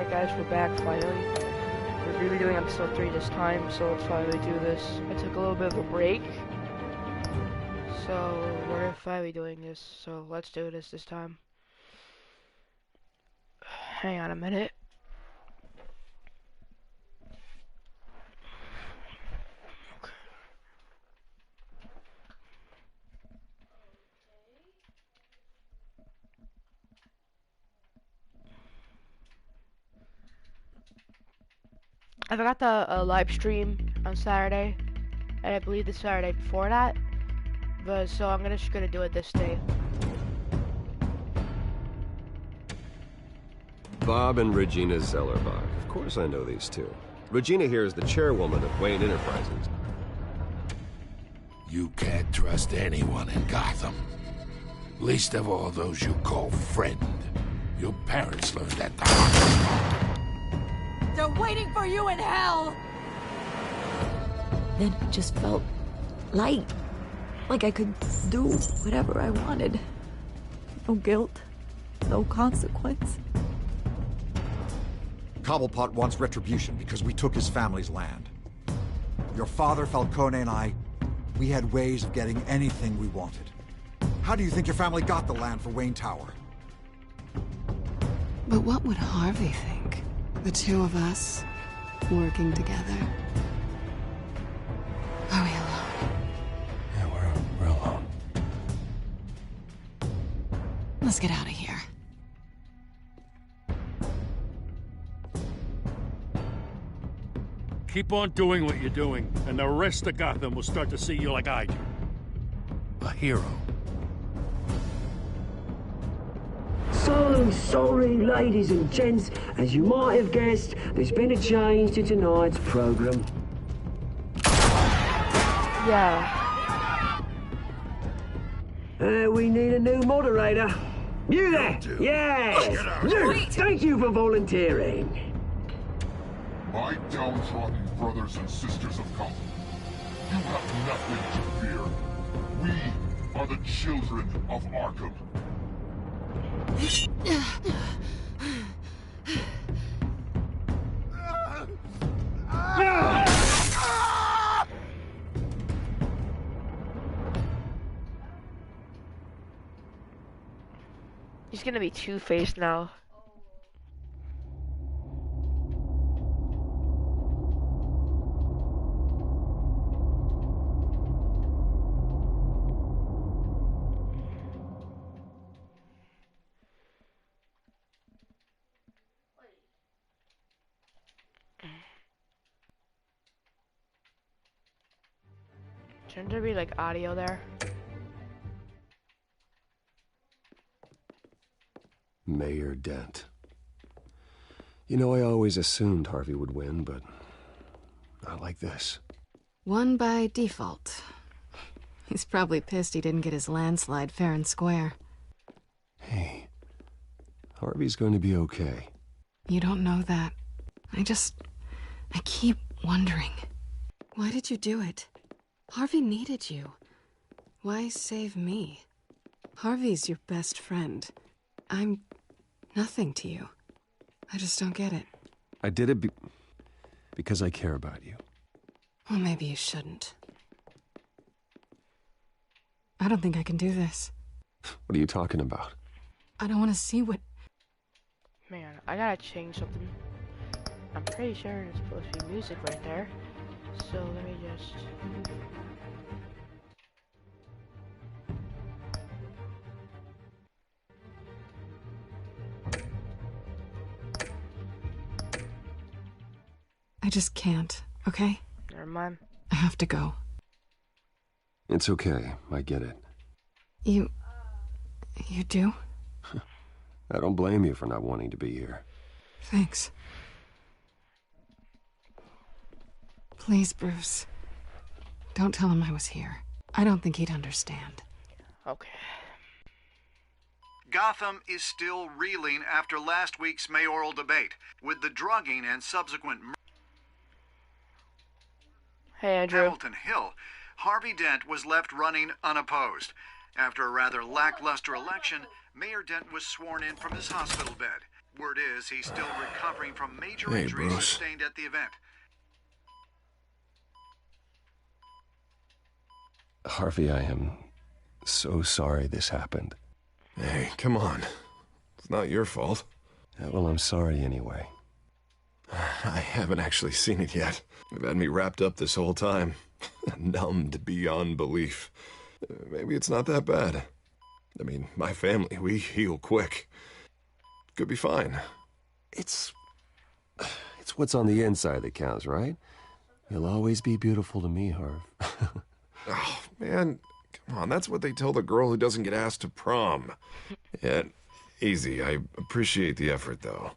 Alright guys, we're back finally. We're going to be doing episode 3 this time, so let's finally do this. I took a little bit of a break, so we're finally doing this, so let's do this time. Hang on a minute. I forgot the live stream on Saturday, and I believe the Saturday before that, but so I'm just gonna do it this day. Bob and Regina Zellerbach. Of course I know these two. Regina here is the chairwoman of Wayne Enterprises. You can't trust anyone in Gotham. Least of all those you call friend. Your parents learned that the hard way. They're waiting for you in hell! Then it just felt light. Like I could do whatever I wanted. No guilt. No consequence. Cobblepot wants retribution because we took his family's land. Your father, Falcone, and I, we had ways of getting anything we wanted. How do you think your family got the land for Wayne Tower? But what would Harvey think? The two of us, working together. Are we alone? Yeah, we're alone. Let's get out of here. Keep on doing what you're doing, and the rest of Gotham will start to see you like I do. A hero. So sorry, ladies and gents. As you might have guessed, there's been a change to tonight's program. Yeah. We need a new moderator. You there? Yes! Luke, thank you for volunteering. My downtrodden brothers and sisters of Gotham, you have nothing to fear. We are the children of Arkham. He's gonna be Two-Faced now. Shouldn't there be like audio there? Mayor Dent. You know, I always assumed Harvey would win, but not like this. Won by default. He's probably pissed he didn't get his landslide fair and square. Hey, Harvey's going to be okay. You don't know that. I keep wondering. Why did you do it? Harvey needed you. Why save me? Harvey's your best friend. I'm nothing to you. I just don't get it. I did it because I care about you. Well, maybe you shouldn't. I don't think I can do this. What are you talking about? I don't want to see what... Man, I gotta change something. I'm pretty sure there's supposed to be music right there. So let me just... I just can't, okay? Never mind. I have to go. It's okay. I get it. You do? I don't blame you for not wanting to be here. Thanks. Please, Bruce. Don't tell him I was here. I don't think he'd understand. Okay. Gotham is still reeling after last week's mayoral debate, with the drugging and subsequent Hey, Andrew. Hamilton Hill. Harvey Dent was left running unopposed. After a rather lackluster election, Mayor Dent was sworn in from his hospital bed. Word is he's still recovering from major Hey, injuries Bruce. sustained at the event. Harvey, I am so sorry this happened. Hey, come on. It's not your fault. Well, I'm sorry anyway. I haven't actually seen it yet. They've had me wrapped up this whole time. Numbed beyond belief. Maybe it's not that bad. I mean, my family, we heal quick. Could be fine. It's what's on the inside that counts, right? You'll always be beautiful to me, Harv. Oh, man, come on, that's what they tell the girl who doesn't get asked to prom. Yeah, easy. I appreciate the effort, though.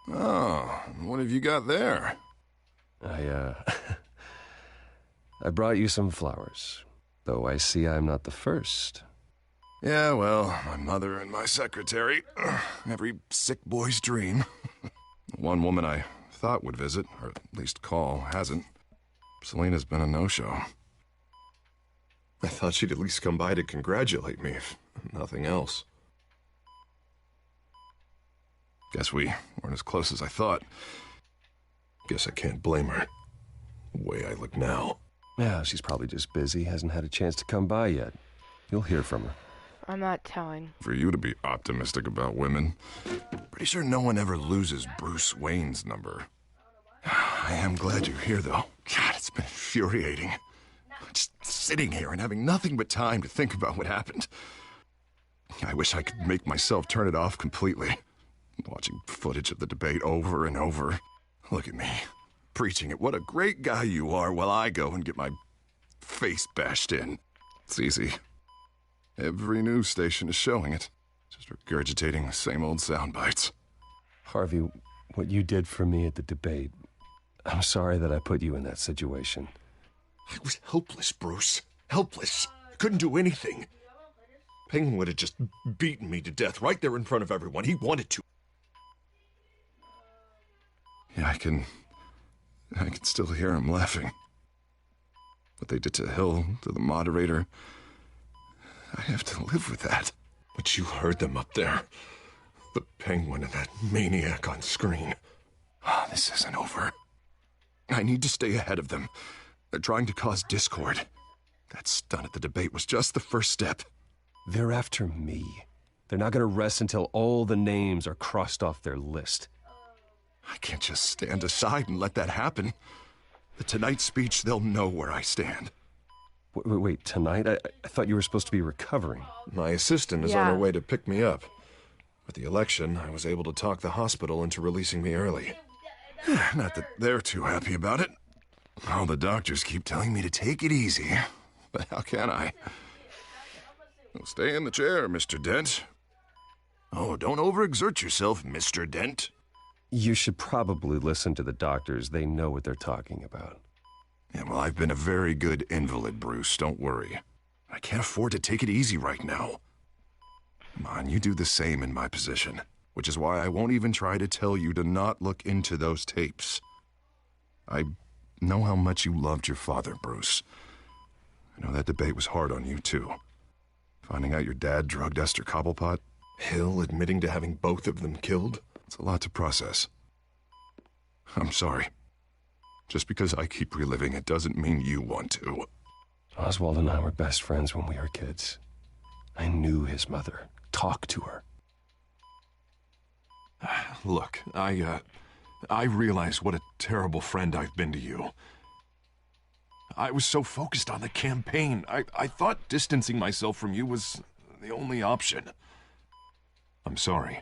Oh, what have you got there? I brought you some flowers, though I see I'm not the first. Yeah, well, my mother and my secretary. Every sick boy's dream. One woman I thought would visit, or at least call, hasn't. Selena's been a no-show. I thought she'd at least come by to congratulate me, if nothing else. Guess we weren't as close as I thought. Guess I can't blame her. The way I look now. Yeah, she's probably just busy, hasn't had a chance to come by yet. You'll hear from her. I'm not telling. For you to be optimistic about women, pretty sure no one ever loses Bruce Wayne's number. I am glad you're here, though. God, it's been infuriating. Just sitting here and having nothing but time to think about what happened. I wish I could make myself turn it off completely. Watching footage of the debate over and over. Look at me, preaching it. What a great guy you are, while I go and get my face bashed in. It's easy. Every news station is showing it. Just regurgitating the same old sound bites. Harvey, what you did for me at the debate, I'm sorry that I put you in that situation. I was helpless, Bruce. Helpless. I couldn't do anything. Penguin would have just beaten me to death right there in front of everyone. He wanted to. Yeah, I can still hear him laughing. What they did to Hill, to the moderator, I have to live with that. But you heard them up there. The Penguin and that maniac on screen. This isn't over. I need to stay ahead of them. They're trying to cause discord. That stunt at the debate was just the first step. They're after me. They're not going to rest until all the names are crossed off their list. I can't just stand aside and let that happen. The Tonight speech, they'll know where I stand. Wait, tonight? I thought you were supposed to be recovering. My assistant is on her way to pick me up. With the election, I was able to talk the hospital into releasing me early. Not that they're too happy about it. All the doctors keep telling me to take it easy. But how can I? Well, stay in the chair, Mr. Dent. Oh, don't overexert yourself, Mr. Dent. You should probably listen to the doctors. They know what they're talking about. Yeah, well, I've been a very good invalid, Bruce. Don't worry. I can't afford to take it easy right now. Come on, you do the same in my position. Which is why I won't even try to tell you to not look into those tapes. I know how much you loved your father, Bruce. I know that debate was hard on you, too. Finding out your dad drugged Esther Cobblepot, Hill admitting to having both of them killed, it's a lot to process. I'm sorry. Just because I keep reliving it doesn't mean you want to. Oswald and I were best friends when we were kids. I knew his mother. Talked to her. Look, I realize what a terrible friend I've been to you. I was so focused on the campaign. I thought distancing myself from you was the only option. I'm sorry.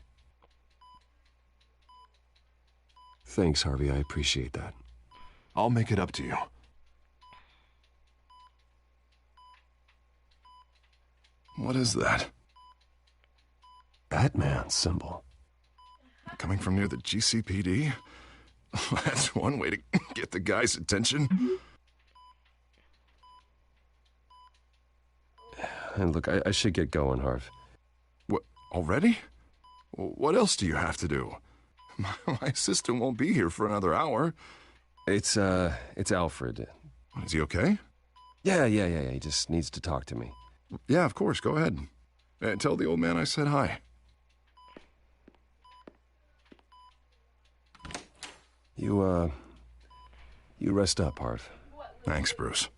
Thanks, Harvey. I appreciate that. I'll make it up to you. What is that? Batman symbol. Coming from near the GCPD? That's one way to get the guy's attention. And look, I should get going, Harv. What, already? What else do you have to do? My assistant won't be here for another hour. It's Alfred. Is he okay? Yeah. He just needs to talk to me. Yeah, of course. Go ahead. Tell the old man I said hi. You rest up, Harv. Thanks, Bruce.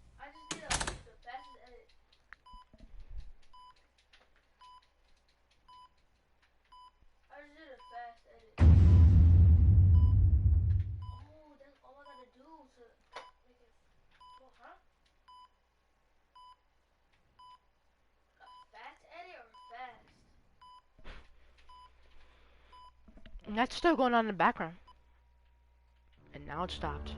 And that's still going on in the background. And now it stopped.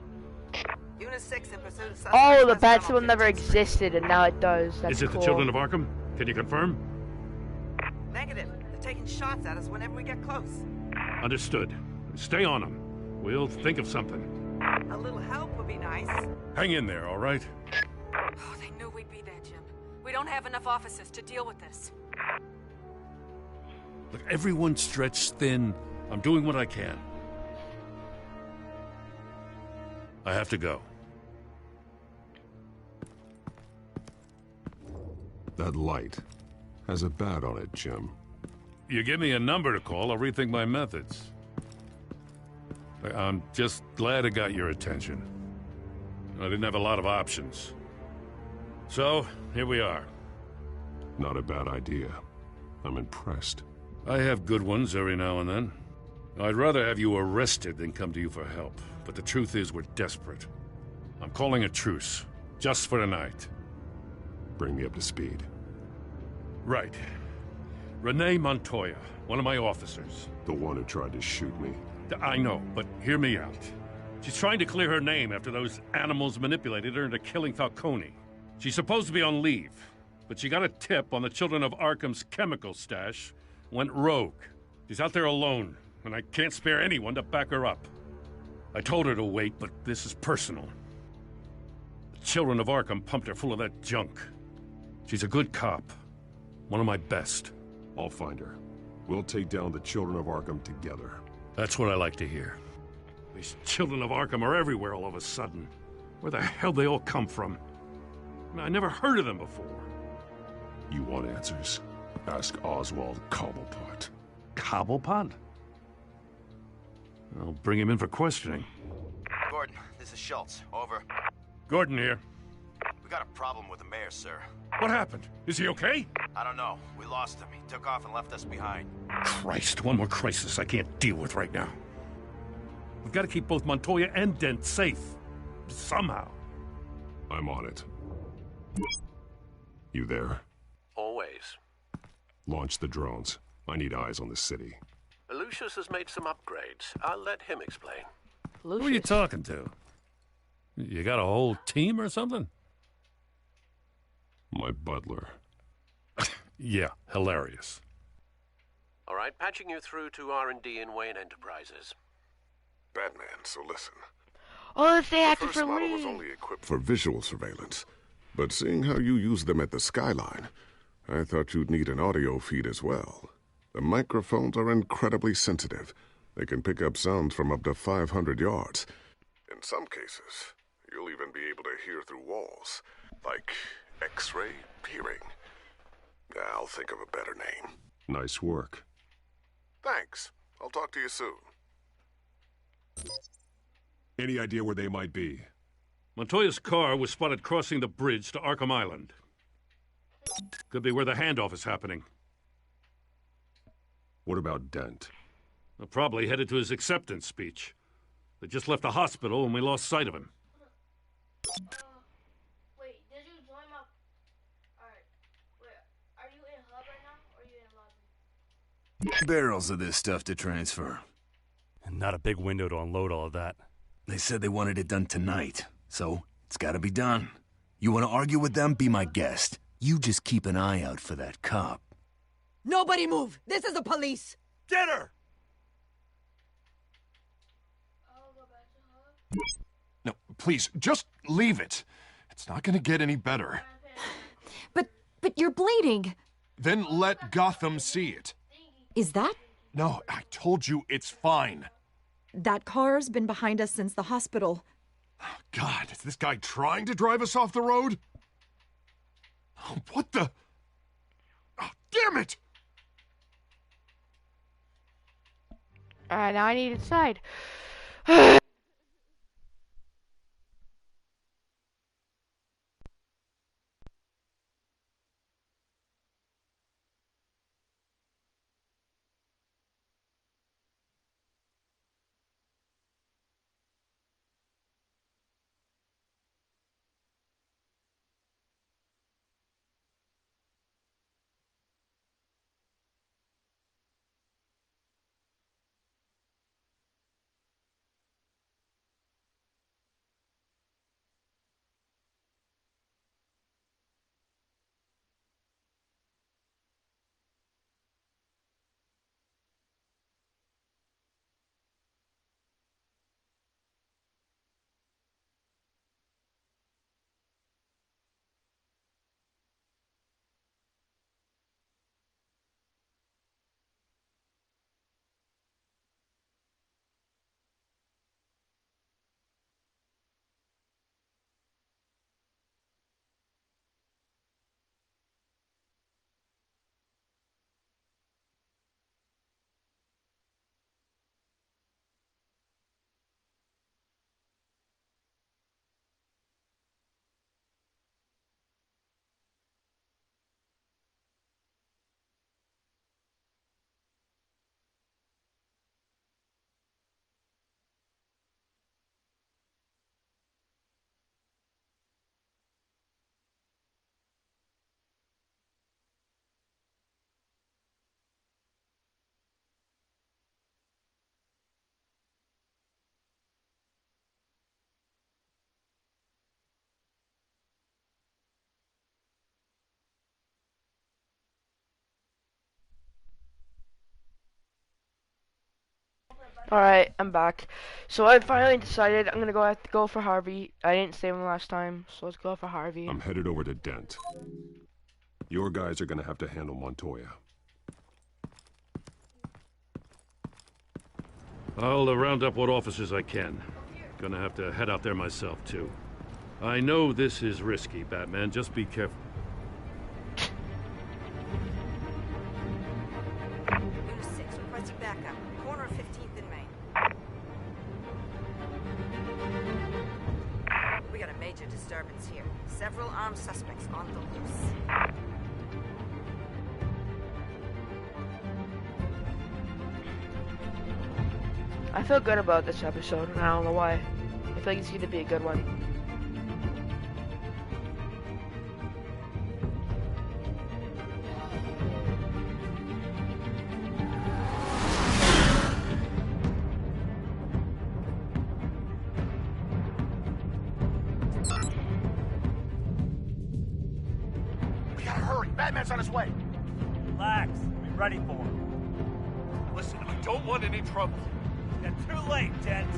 Unit 6 in pursuit of suspect Oh, the westbound bat on symbol never 15th Street. existed, and now it does. That's Is it cool. the Children of Arkham? Can you confirm? Negative. They're taking shots at us whenever we get close. Understood. Stay on them. We'll think of something. A little help would be nice. Hang in there, all right? Oh, they knew we'd be there, Jim. We don't have enough officers to deal with this. Look, everyone's stretched thin. I'm doing what I can. I have to go. That light has a bat on it, Jim. You give me a number to call, I'll rethink my methods. I'm just glad it got your attention. I didn't have a lot of options. So, here we are. Not a bad idea. I'm impressed. I have good ones every now and then. I'd rather have you arrested than come to you for help. But the truth is we're desperate. I'm calling a truce. Just for tonight. Bring me up to speed. Right. Renee Montoya, one of my officers. The one who tried to shoot me. I know, but hear me out. She's trying to clear her name after those animals manipulated her into killing Falcone. She's supposed to be on leave, but she got a tip on the Children of Arkham's chemical stash, went rogue. She's out there alone, and I can't spare anyone to back her up. I told her to wait, but this is personal. The Children of Arkham pumped her full of that junk. She's a good cop. One of my best. I'll find her. We'll take down the Children of Arkham together. That's what I like to hear. These Children of Arkham are everywhere all of a sudden. Where the hell they all come from? I never heard of them before. You want answers? Ask Oswald Cobblepot. Cobblepot? I'll bring him in for questioning. Gordon, this is Schultz. Over. Gordon here. We got a problem with the mayor, sir. What happened? Is he okay? I don't know. We lost him. He took off and left us behind. Christ, one more crisis I can't deal with right now. We've got to keep both Montoya and Dent safe. Somehow. I'm on it. You there? Always. Launch the drones. I need eyes on the city. Lucius has made some upgrades. I'll let him explain. Who are you talking to? You got a whole team or something? My butler. Yeah, hilarious. All right, patching you through to R&D in Wayne Enterprises. Batman, so listen. Oh, if they The acted first for model Lee. was only equipped for visual surveillance. But seeing how you use them at the skyline, I thought you'd need an audio feed as well. The microphones are incredibly sensitive. They can pick up sounds from up to 500 yards. In some cases, you'll even be able to hear through walls, like X-ray hearing. I'll think of a better name. Nice work. Thanks. I'll talk to you soon. Any idea where they might be? Montoya's car was spotted crossing the bridge to Arkham Island. Could be where the handoff is happening. What about Dent? They're probably headed to his acceptance speech. They just left the hospital and we lost sight of him. Wait, did you join my... Alright, wait, are you in hub right now, or are you in lobby? Barrels of this stuff to transfer. And not a big window to unload all of that. They said they wanted it done tonight, so it's gotta be done. You wanna argue with them? Be my guest. You just keep an eye out for that cop. Nobody move! This is the police! Get her! No, please, just leave it. It's not gonna get any better. But you're bleeding. Then let Gotham see it. Is that? No, I told you it's fine. That car's been behind us since the hospital. God, is this guy trying to drive us off the road? Oh, what the? Oh, damn it! Alright, now I need inside. Alright, I'm back. So I finally decided I'm gonna have to go for Harvey. I didn't save him last time, so let's go for Harvey. I'm headed over to Dent. Your guys are gonna have to handle Montoya. I'll round up what officers I can. Gonna have to head out there myself, too. I know this is risky, Batman. Just be careful. Unit 6, requesting backup. Corner of 15th and Main. We got a major disturbance here. Several armed suspects on the loose. I feel good about this episode, and I don't know why. I feel like it's gonna be a good one. We gotta hurry. Batman's on his way. Relax. Be ready for him. Listen, I don't want any trouble. You're too late, Dent.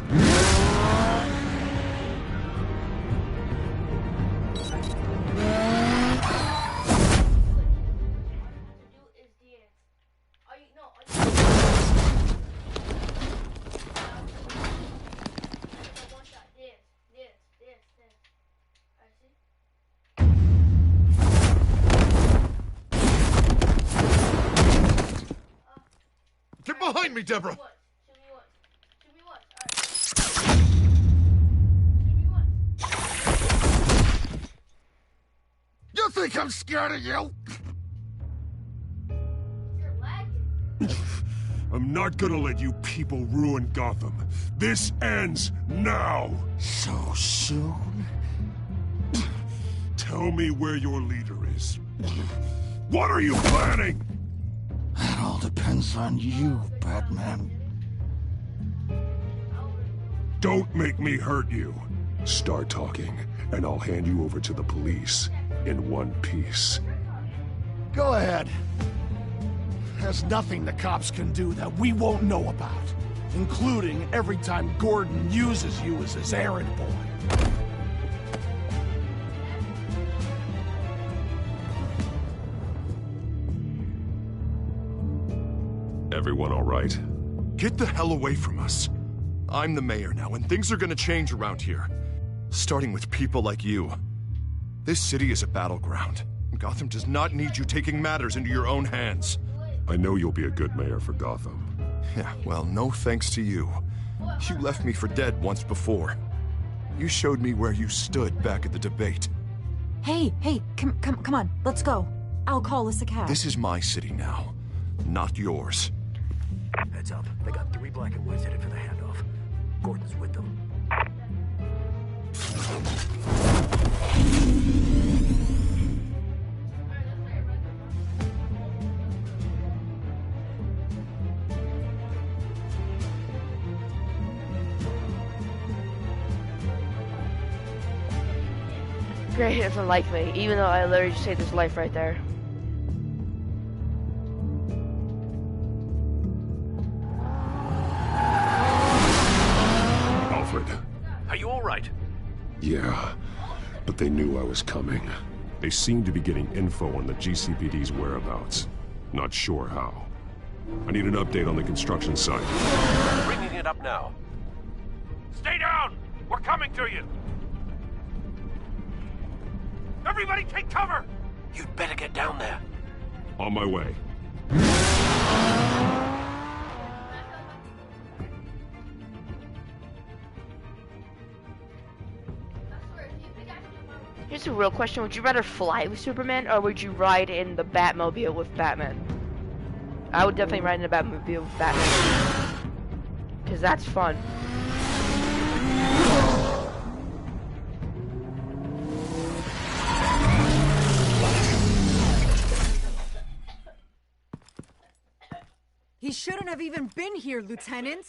Get behind me, Deborah! You think I'm scared of you? I'm not gonna let you people ruin Gotham. This ends now! So soon? Tell me where your leader is. What are you planning? That all depends on you, Batman. Don't make me hurt you. Start talking, and I'll hand you over to the police in one piece. Go ahead. There's nothing the cops can do that we won't know about, including every time Gordon uses you as his errand boy. Everyone all right? Get the hell away from us. I'm the mayor now, and things are gonna change around here. Starting with people like you. This city is a battleground. Gotham does not need you taking matters into your own hands. I know you'll be a good mayor for Gotham. Yeah, well, no thanks to you. You left me for dead once before. You showed me where you stood back at the debate. Hey, come on, let's go. I'll call us a cab. This is my city now, not yours. Heads up. They got 3 black and whites headed for the handoff. Gordon's with them. Great, he doesn't like me, even though I literally just saved his life right there. Alfred. Are you all right? Yeah, but they knew I was coming. They seemed to be getting info on the GCPD's whereabouts. Not sure how. I need an update on the construction site. Bringing it up now. Stay down! We're coming to you! Everybody take cover! You'd better get down there. On my way. Here's a real question. Would you rather fly with Superman, or would you ride in the Batmobile with Batman? I would definitely ride in the Batmobile with Batman. Because that's fun. He shouldn't have even been here, Lieutenant.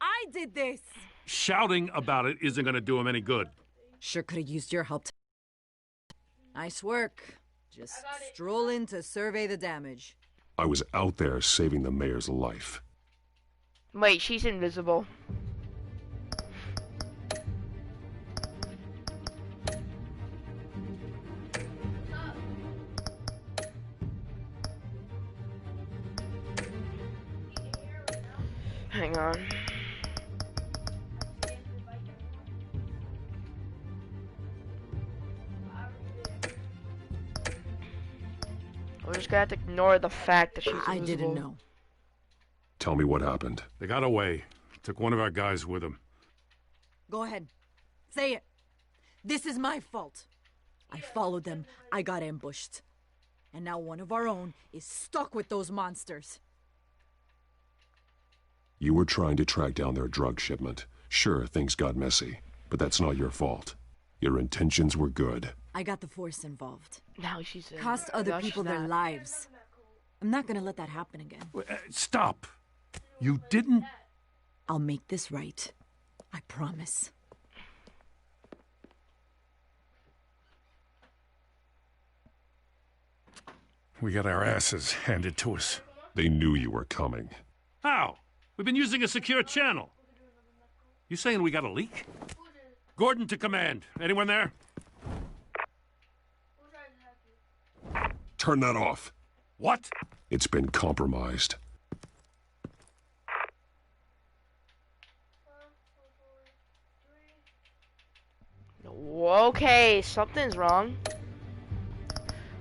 I did this. Shouting about it isn't gonna do him any good. Sure could have used your help. Nice work. Just stroll in to survey the damage. I was out there saving the mayor's life. Wait, she's invisible. Hang on. We're just gonna have to ignore the fact that she's invisible. I didn't know. Tell me what happened. They got away. Took one of our guys with them. Go ahead. Say it. This is my fault. I followed them. I got ambushed. And now one of our own is stuck with those monsters. You were trying to track down their drug shipment. Sure, things got messy, but that's not your fault. Your intentions were good. I got the Force involved. Now she's cost other people their lives. I'm not gonna let that happen again. Stop! You didn't... I'll make this right. I promise. We got our asses handed to us. They knew you were coming. How? We've been using a secure channel. You saying we got a leak? Gordon to command. Anyone there? Turn that off. What? It's been compromised. Okay, something's wrong.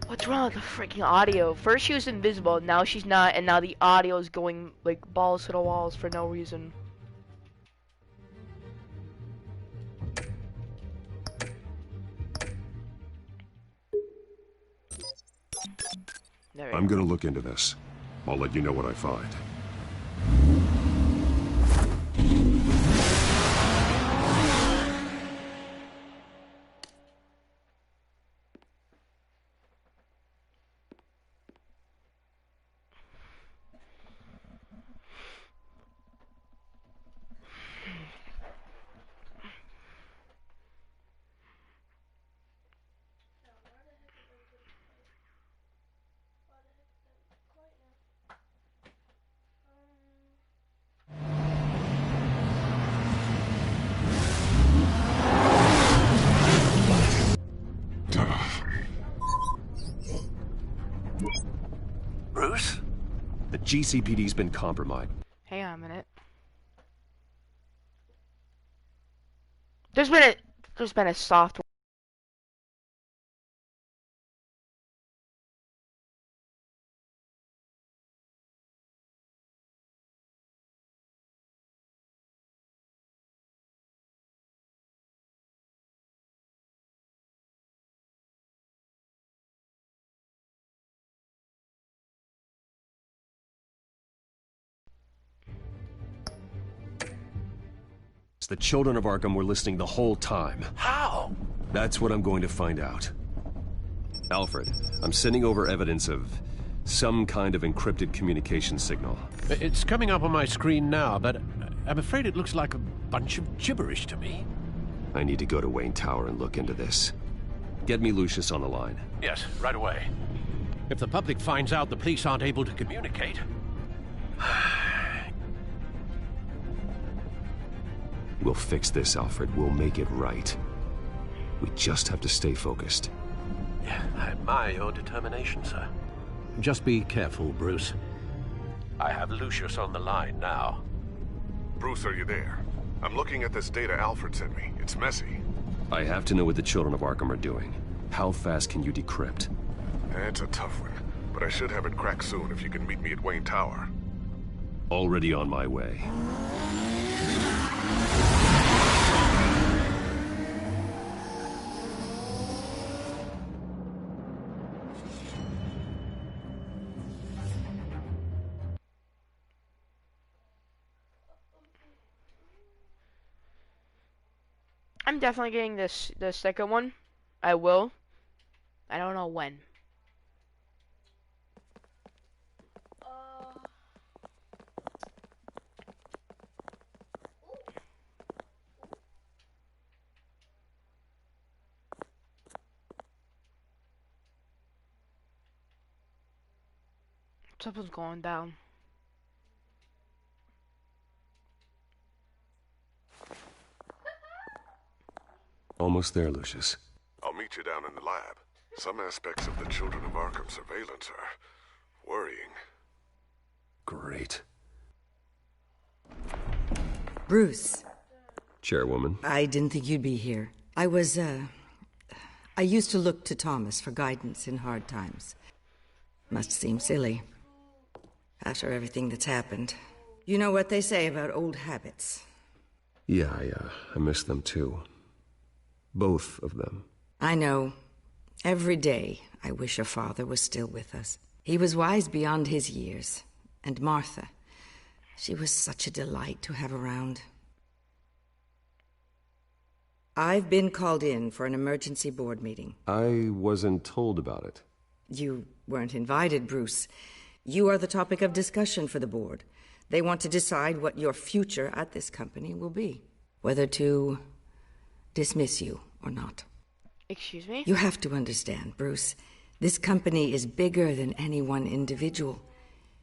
What's wrong with the freaking audio? First she was invisible, now she's not, and now the audio is going like balls to the walls for no reason. I'm gonna look into this. I'll let you know what I find. Bruce? The GCPD's been compromised. Hang on a minute. There's been a software. The children of Arkham were listening the whole time. How? That's what I'm going to find out. Alfred, I'm sending over evidence of some kind of encrypted communication signal. It's coming up on my screen now, but I'm afraid it looks like a bunch of gibberish to me. I need to go to Wayne Tower and look into this. Get me Lucius on the line. Yes, right away. If the public finds out the police aren't able to communicate... We'll fix this, Alfred. We'll make it right. We just have to stay focused. Yeah, I admire your determination, sir. Just be careful, Bruce. I have Lucius on the line now. Bruce, are you there? I'm looking at this data Alfred sent me. It's messy. I have to know what the children of Arkham are doing. How fast can you decrypt? It's a tough one, but I should have it cracked soon if you can meet me at Wayne Tower. Already on my way. I'm definitely getting the second one. I will. I don't know when. Something's going down. Almost there, Lucius. I'll meet you down in the lab. Some aspects of the Children of Arkham surveillance are worrying. Great. Bruce. Chairwoman. I didn't think you'd be here. I used to look to Thomas for guidance in hard times. Must seem silly. After everything that's happened. You know what they say about old habits. Yeah, I miss them too. Both of them. I know. Every day, I wish your father was still with us. He was wise beyond his years. And Martha, she was such a delight to have around. I've been called in for an emergency board meeting. I wasn't told about it. You weren't invited, Bruce. You are the topic of discussion for the board. They want to decide what your future at this company will be. Whether to dismiss you or not. Excuse me? You have to understand, Bruce. This company is bigger than any one individual.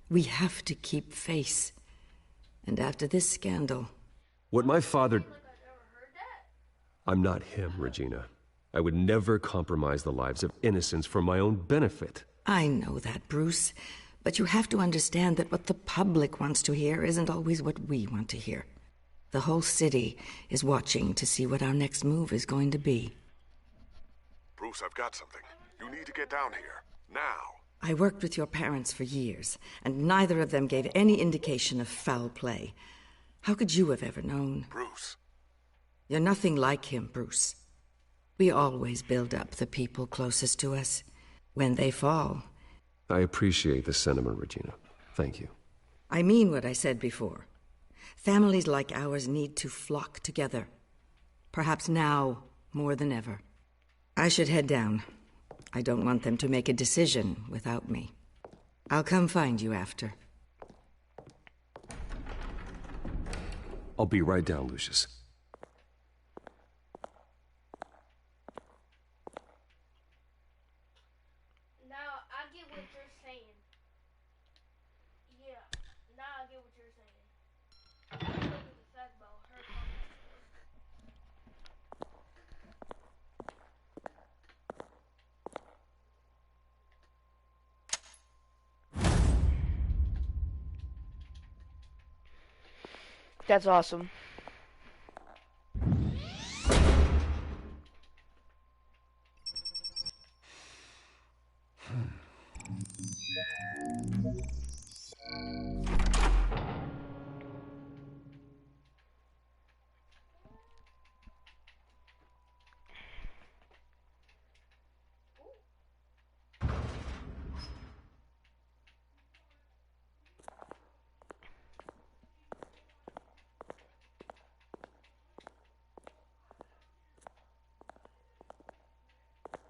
We have to keep face. And after this scandal... What my father... I'm not him, Regina. I would never compromise the lives of innocents for my own benefit. I know that, Bruce. But you have to understand that what the public wants to hear isn't always what we want to hear. The whole city is watching to see what our next move is going to be. Bruce, I've got something. You need to get down here. Now. I worked with your parents for years, and neither of them gave any indication of foul play. How could you have ever known? Bruce. You're nothing like him, Bruce. We always build up the people closest to us. When they fall... I appreciate the sentiment, Regina. Thank you. I mean what I said before. Families like ours need to flock together. Perhaps now more than ever. I should head down. I don't want them to make a decision without me. I'll come find you after. I'll be right down, Lucius. Now, I get what you're saying. Yeah, now I get what you're saying. That's awesome.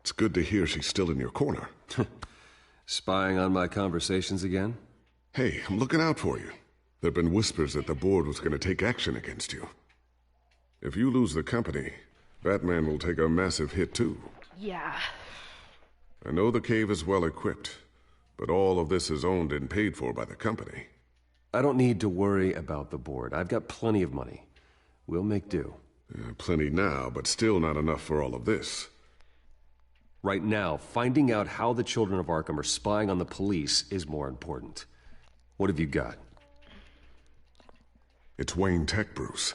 It's good to hear she's still in your corner. Spying on my conversations again? Hey, I'm looking out for you. There've been whispers that the board was going to take action against you. If you lose the company, Batman will take a massive hit too. Yeah. I know the cave is well equipped, but all of this is owned and paid for by the company. I don't need to worry about the board. I've got plenty of money. We'll make do. Plenty now, but still not enough for all of this. Right now, finding out how the Children of Arkham are spying on the police is more important. What have you got? It's Wayne Tech, Bruce.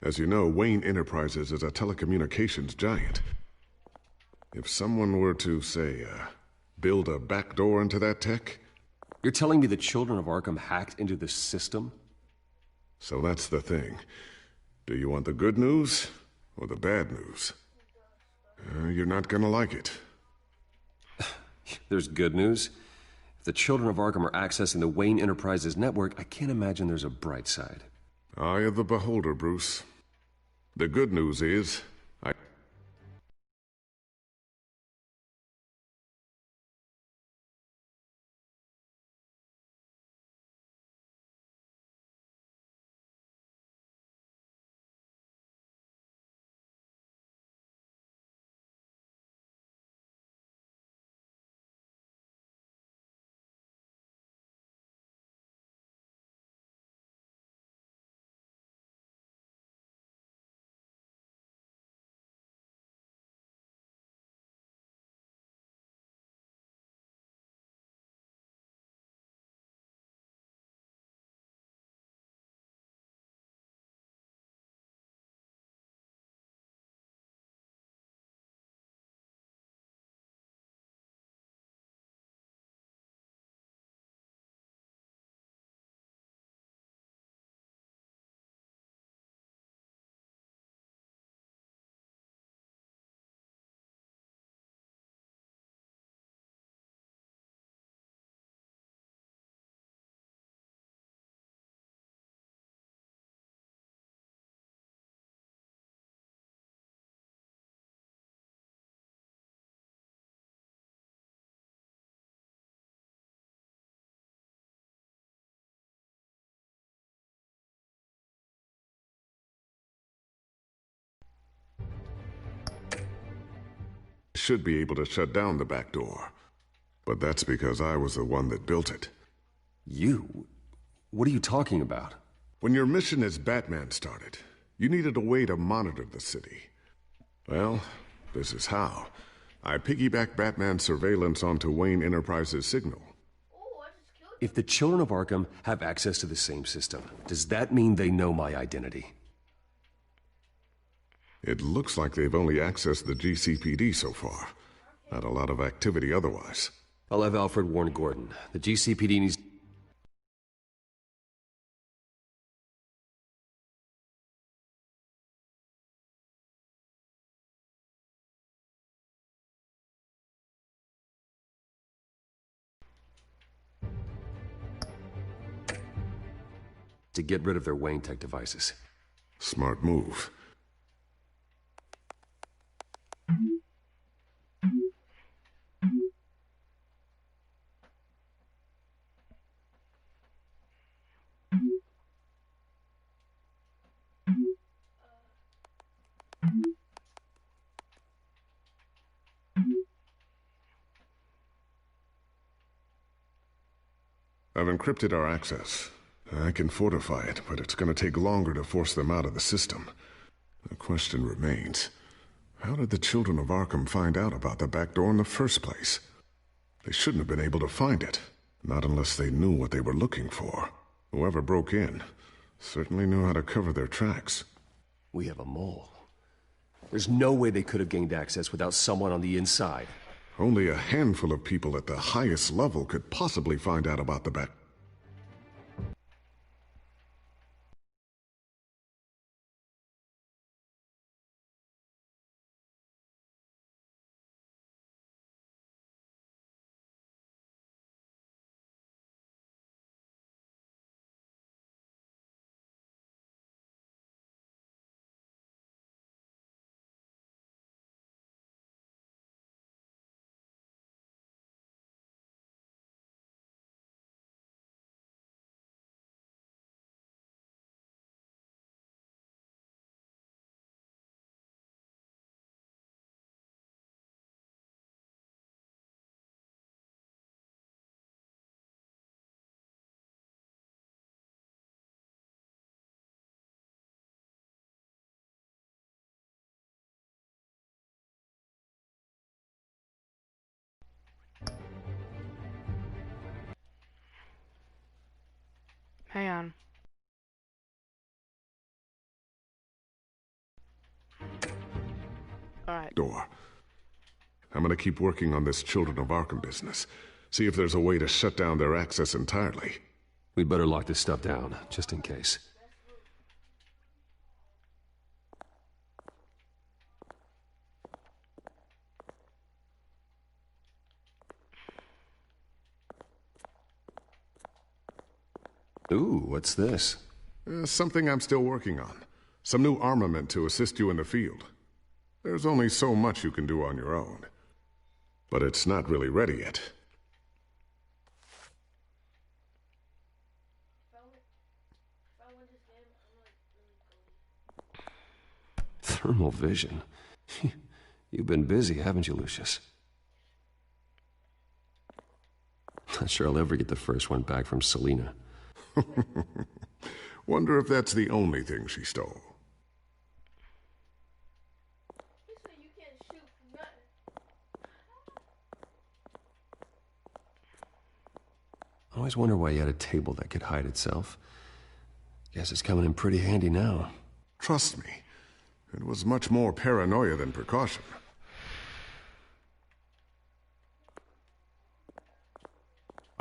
As you know, Wayne Enterprises is a telecommunications giant. If someone were to, say, build a backdoor into that tech... You're telling me the Children of Arkham hacked into the system? So that's the thing. Do you want the good news or the bad news? You're not gonna like it. There's good news. If the Children of Arkham are accessing the Wayne Enterprises network, I can't imagine there's a bright side. Eye of the beholder, Bruce. The good news is, should be able to shut down the back door. But that's because I was the one that built it. You? What are you talking about? When your mission as Batman started, you needed a way to monitor the city. Well, this is how. I piggybacked Batman's surveillance onto Wayne Enterprises' signal. If the children of Arkham have access to the same system, does that mean they know my identity? It looks like they've only accessed the GCPD so far. Not a lot of activity otherwise. I'll have Alfred warn Gordon. The GCPD needs... to get rid of their Wayne Tech devices. Smart move. I've encrypted our access. I can fortify it, but it's going to take longer to force them out of the system. The question remains, how did the children of Arkham find out about the back door in the first place? They shouldn't have been able to find it, not unless they knew what they were looking for. Whoever broke in certainly knew how to cover their tracks. We have a mole. There's no way they could have gained access without someone on the inside. Only a handful of people at the highest level could possibly find out about the back. Hang on. Alright. Door. I'm gonna keep working on this Children of Arkham business. See if there's a way to shut down their access entirely. We'd better lock this stuff down, just in case. Ooh, what's this? Something I'm still working on. Some new armament to assist you in the field. There's only so much you can do on your own. But it's not really ready yet. Thermal vision. You've been busy, haven't you, Lucius? Not sure I'll ever get the first one back from Selina. Wonder if that's the only thing she stole. I always wonder why you had a table that could hide itself. Guess it's coming in pretty handy now. Trust me, it was much more paranoia than precaution.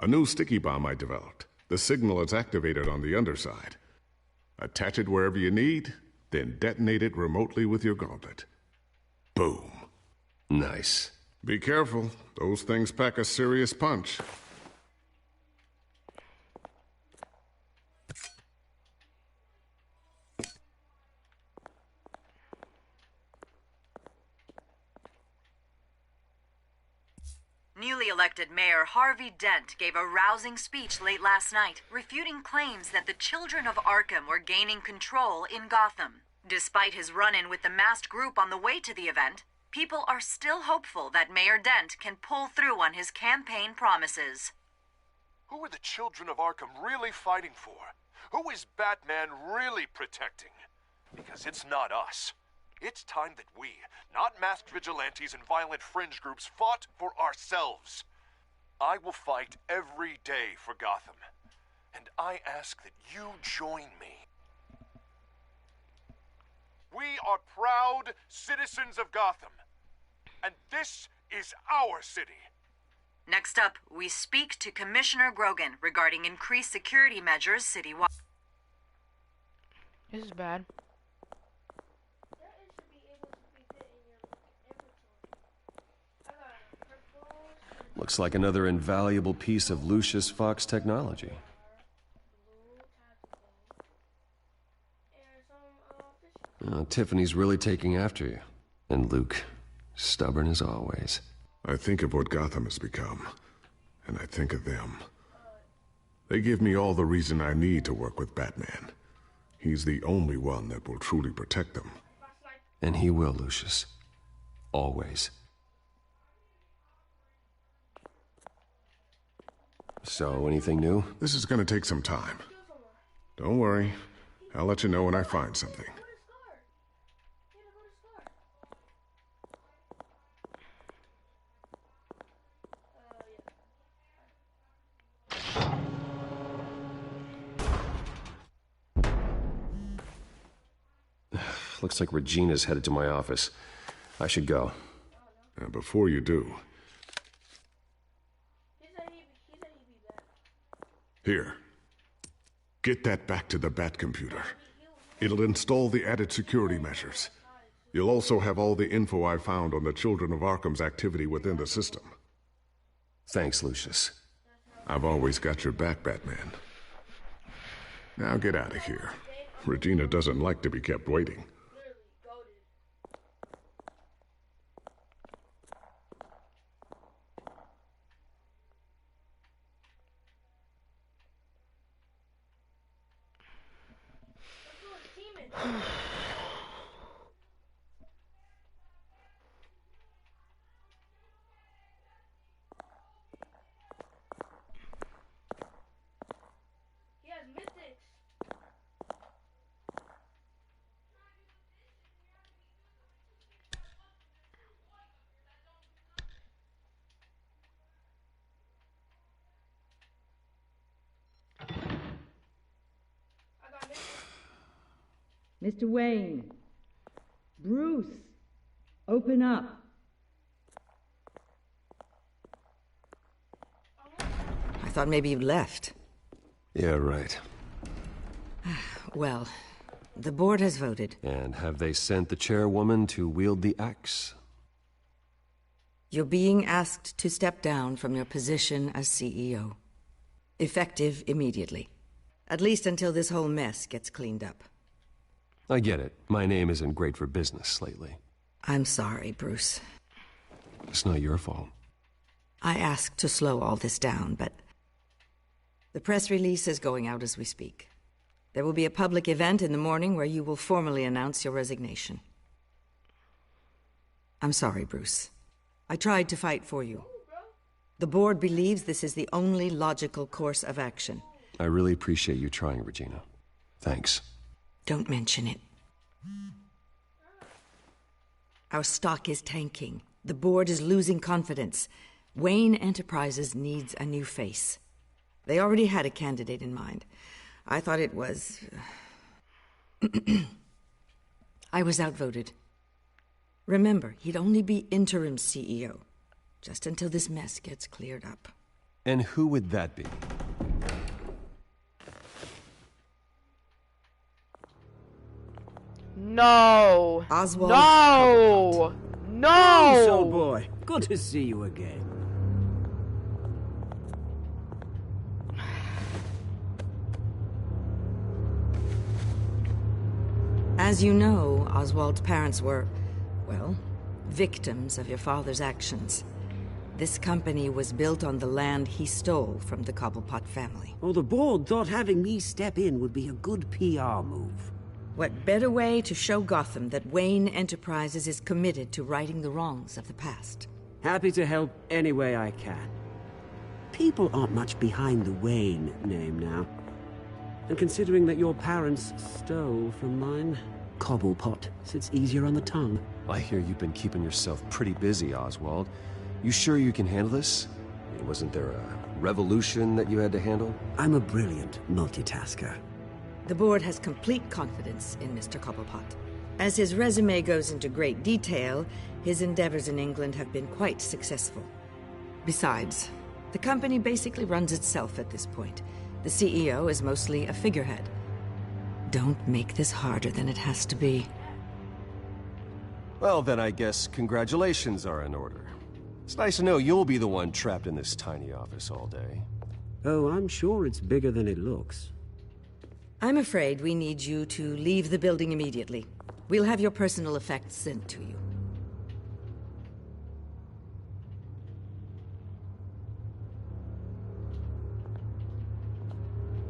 A new sticky bomb I developed. The signal is activated on the underside. Attach it wherever you need, then detonate it remotely with your gauntlet. Boom. Nice. Be careful. Those things pack a serious punch. Newly elected Mayor Harvey Dent gave a rousing speech late last night, refuting claims that the children of Arkham were gaining control in Gotham. Despite his run-in with the masked group on the way to the event, people are still hopeful that Mayor Dent can pull through on his campaign promises. Who are the children of Arkham really fighting for? Who is Batman really protecting? Because it's not us. It's time that we, not masked vigilantes and violent fringe groups, fought for ourselves. I will fight every day for Gotham. And I ask that you join me. We are proud citizens of Gotham. And this is our city. Next up, we speak to Commissioner Grogan regarding increased security measures citywide. This is bad. Looks like another invaluable piece of Lucius Fox technology. Tiffany's really taking after you. And Luke, stubborn as always. I think of what Gotham has become, and I think of them. They give me all the reason I need to work with Batman. He's the only one that will truly protect them. And he will, Lucius. Always. So, anything new? This is gonna take some time. Don't worry. I'll let you know when I find something. Looks like Regina's headed to my office. I should go. Before you do... Here. Get that back to the Bat computer. It'll install the added security measures. You'll also have all the info I found on the Children of Arkham's activity within the system. Thanks, Lucius. I've always got your back, Batman. Now get out of here. Regina doesn't like to be kept waiting. Mr. Wayne. Bruce. Open up. I thought maybe you'd left. Yeah, right. Well, the board has voted. And have they sent the chairwoman to wield the axe? You're being asked to step down from your position as CEO. Effective immediately. At least until this whole mess gets cleaned up. I get it. My name isn't great for business lately. I'm sorry, Bruce. It's not your fault. I asked to slow all this down, but... the press release is going out as we speak. There will be a public event in the morning where you will formally announce your resignation. I'm sorry, Bruce. I tried to fight for you. The board believes this is the only logical course of action. I really appreciate you trying, Regina. Thanks. Don't mention it. Our stock is tanking. The board is losing confidence. Wayne Enterprises needs a new face. They already had a candidate in mind. I thought it was... I was outvoted. Remember, he'd only be interim CEO, just until this mess gets cleared up. And who would that be? No! Oswald. No! No! Bruce, old boy. Good to see you again. As you know, Oswald's parents were, well, victims of your father's actions. This company was built on the land he stole from the Cobblepot family. Well, the board thought having me step in would be a good PR move. What better way to show Gotham that Wayne Enterprises is committed to righting the wrongs of the past? Happy to help any way I can. People aren't much behind the Wayne name now. And considering that your parents stole from mine, Cobblepot sits easier on the tongue. I hear you've been keeping yourself pretty busy, Oswald. You sure you can handle this? I mean, wasn't there a revolution that you had to handle? I'm a brilliant multitasker. The board has complete confidence in Mr. Cobblepot. As his resume goes into great detail, his endeavors in England have been quite successful. Besides, the company basically runs itself at this point. The CEO is mostly a figurehead. Don't make this harder than it has to be. Well, then I guess congratulations are in order. It's nice to know you'll be the one trapped in this tiny office all day. Oh, I'm sure it's bigger than it looks. I'm afraid we need you to leave the building immediately. We'll have your personal effects sent to you.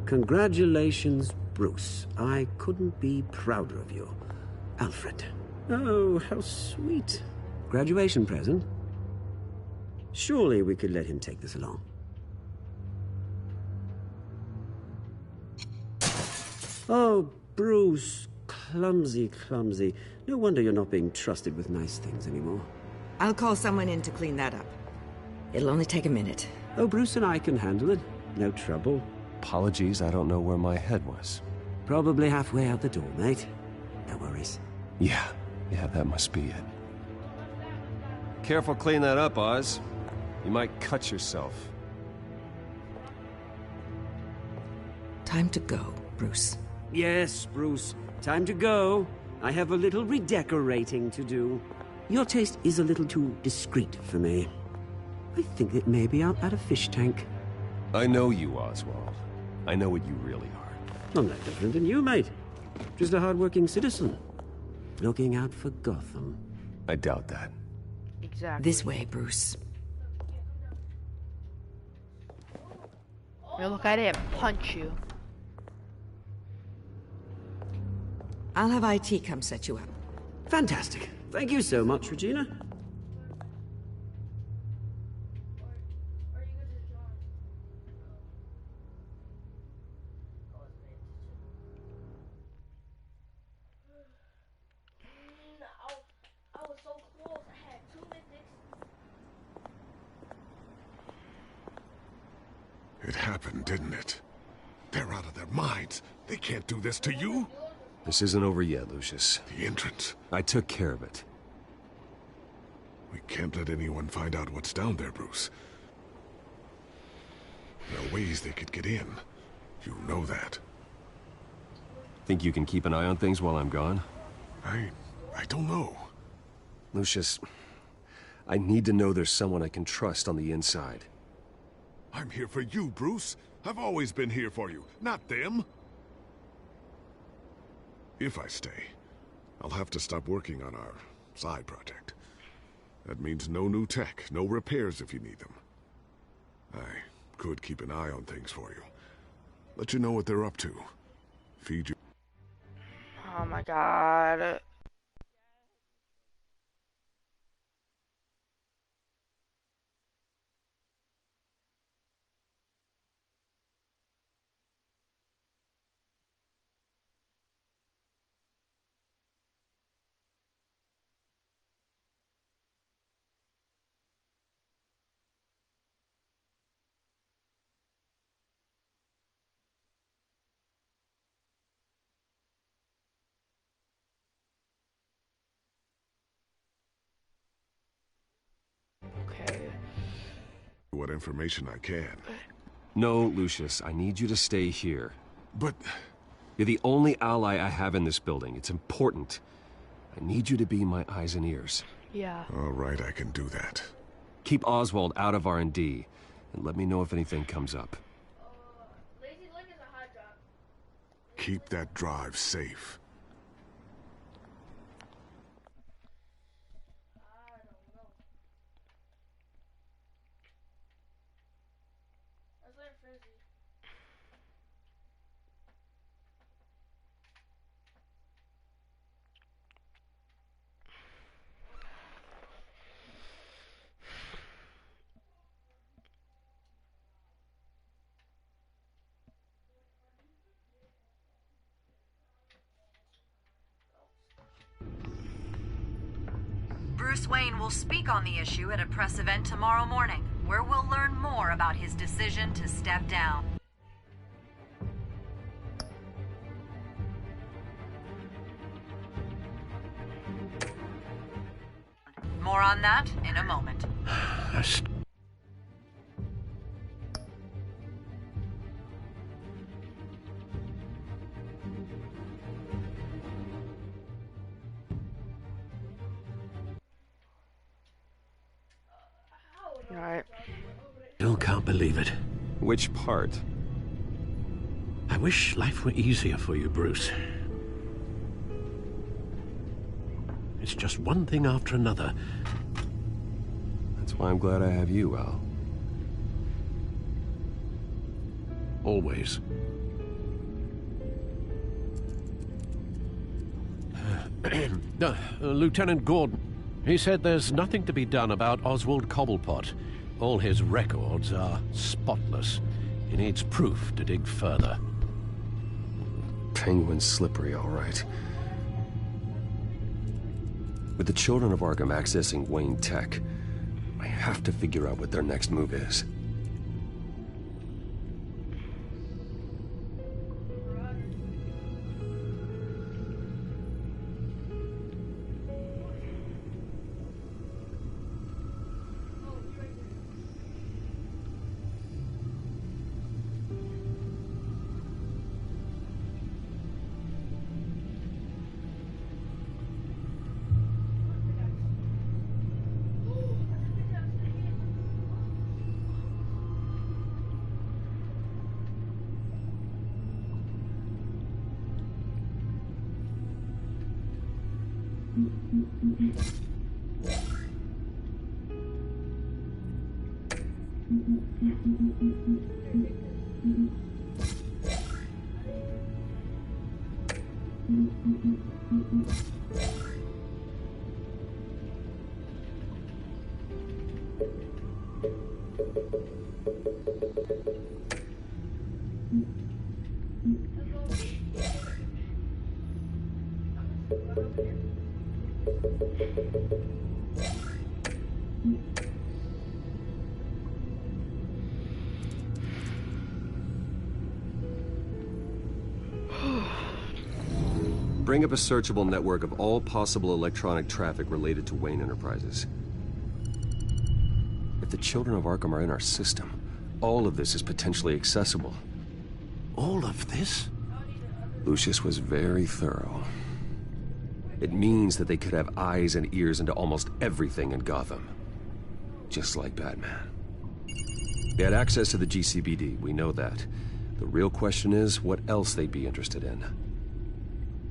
Congratulations, Bruce. I couldn't be prouder of you. Alfred. Oh, how sweet. Graduation present? Surely we could let him take this along. Oh, Bruce. Clumsy, clumsy. No wonder you're not being trusted with nice things anymore. I'll call someone in to clean that up. It'll only take a minute. Oh, Bruce and I can handle it. No trouble. Apologies, I don't know where my head was. Probably halfway out the door, mate. No worries. Yeah, that must be it. Careful clean that up, Oz. You might cut yourself. Time to go, Bruce. Yes, Bruce. Time to go. I have a little redecorating to do. Your taste is a little too discreet for me. I think that maybe I'll add a fish tank. I know you, Oswald. I know what you really are. I'm no different than you, mate. Just a hard-working citizen. Looking out for Gotham. I doubt that. Exactly. This way, Bruce. You look, I didn't punch you. I'll have IT come set you up. Fantastic. Thank you so much, Regina. It happened, didn't it? They're out of their minds. They can't do this to you. This isn't over yet, Lucius. The entrance. I took care of it. We can't let anyone find out what's down there, Bruce. There are ways they could get in. You know that. Think you can keep an eye on things while I'm gone? I don't know. Lucius, I need to know there's someone I can trust on the inside. I'm here for you, Bruce. I've always been here for you, not them. If I stay, I'll have to stop working on our side project. That means no new tech, no repairs if you need them. I could keep an eye on things for you. Let you know what they're up to. Feed you. Oh my god. What information I can. No, Lucius, I need you to stay here. But... You're the only ally I have in this building. It's important. I need you to be my eyes and ears. Yeah. All right, I can do that. Keep Oswald out of R&D, and let me know if anything comes up. Keep that drive safe. Bruce Wayne will speak on the issue at a press event tomorrow morning, where we'll learn more about his decision to step down. More on that in a moment. Alright. Still can't believe it. Which part? I wish life were easier for you, Bruce. It's just one thing after another. That's why I'm glad I have you, Al. Always. Lieutenant Gordon. He said there's nothing to be done about Oswald Cobblepot. All his records are spotless. He needs proof to dig further. Penguin's slippery, all right. With the children of Arkham accessing Wayne Tech, I have to figure out what their next move is. Bring up a searchable network of all possible electronic traffic related to Wayne Enterprises. If the children of Arkham are in our system, all of this is potentially accessible. All of this? Lucius was very thorough. It means that they could have eyes and ears into almost everything in Gotham. Just like Batman. They had access to the GCPD, we know that. The real question is what else they'd be interested in.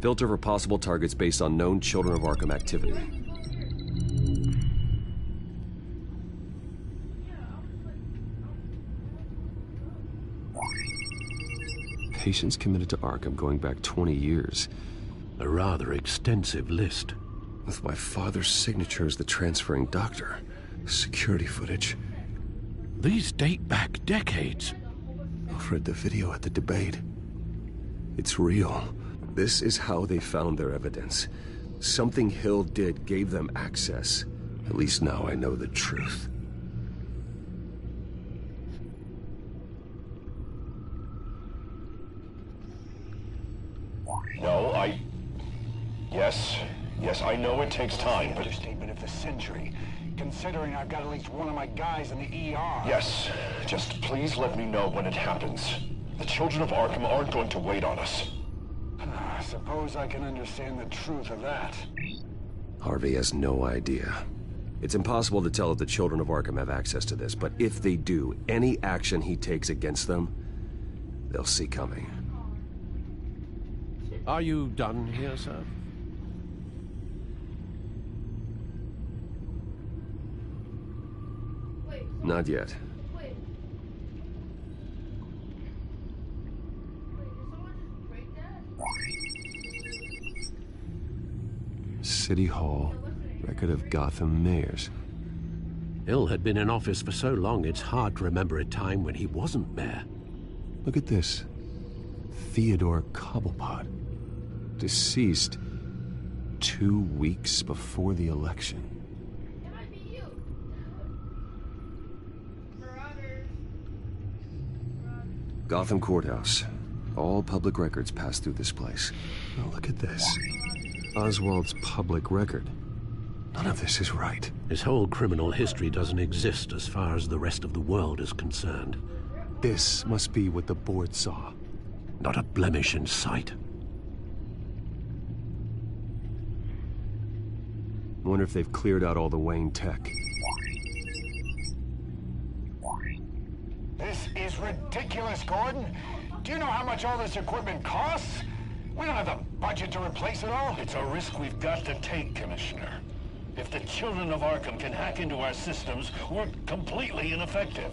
Filter for possible targets based on known Children of Arkham activity. Patients committed to Arkham going back 20 years. A rather extensive list. With my father's signature as the transferring doctor. Security footage. These date back decades. I've read the video at the debate. It's real. This is how they found their evidence. Something Hill did gave them access. At least now I know the truth. No, Yes, I know it takes time, but... Understatement of the century, considering I've got at least one of my guys in the ER. Yes, just please let me know when it happens. The children of Arkham aren't going to wait on us. I suppose I can understand the truth of that. Harvey has no idea. It's impossible to tell if the children of Arkham have access to this, but if they do, any action he takes against them, they'll see coming. Are you done here, sir? Not yet. City Hall, record of Gotham mayors. Hill had been in office for so long, it's hard to remember a time when he wasn't mayor. Look at this. Theodore Cobblepot. Deceased 2 weeks before the election. Gotham Courthouse. All public records pass through this place. Oh, look at this. Oswald's public record. None of this is right. His whole criminal history doesn't exist as far as the rest of the world is concerned. This must be what the board saw. Not a blemish in sight. Wonder if they've cleared out all the Wayne tech. This is ridiculous, Gordon. Do you know how much all this equipment costs? We don't have the budget to replace it all. It's a risk we've got to take, Commissioner. If the children of Arkham can hack into our systems, we're completely ineffective.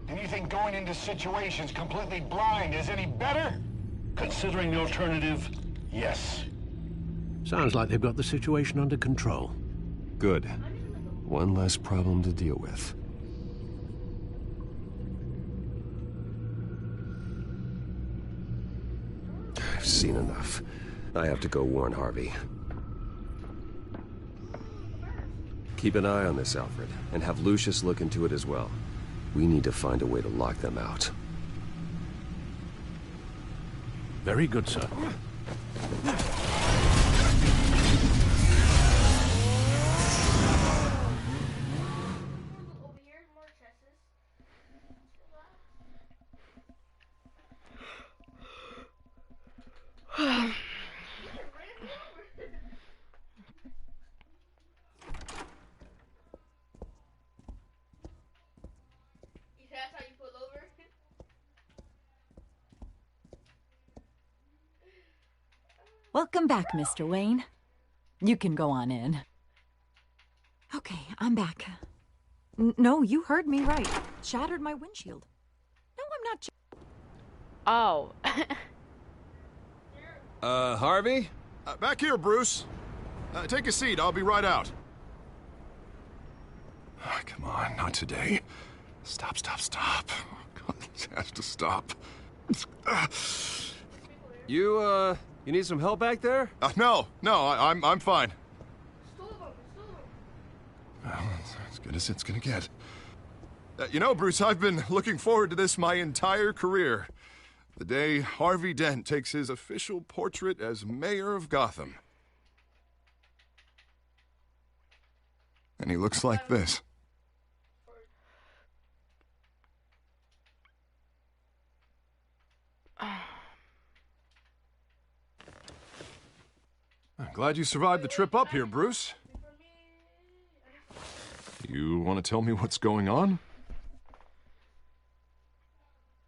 And you think going into situations completely blind is any better? Considering the alternative, yes. Sounds like they've got the situation under control. Good. One less problem to deal with. I've seen enough. I have to go warn Harvey. Keep an eye on this, Alfred, and have Lucius look into it as well. We need to find a way to lock them out. Very good, sir. Welcome back, Mr. Wayne. You can go on in. Okay, I'm back. No, you heard me right. Shattered my windshield. No, I'm not. Oh. Harvey? Back here, Bruce. Take a seat. I'll be right out. Oh, come on, not today. Stop. God, this has to stop. You need some help back there? No, I'm fine. Well, as good as it's gonna get. You know, Bruce, I've been looking forward to this my entire career. The day Harvey Dent takes his official portrait as mayor of Gotham. And he looks like this. I'm glad you survived the trip up here, Bruce. You want to tell me what's going on?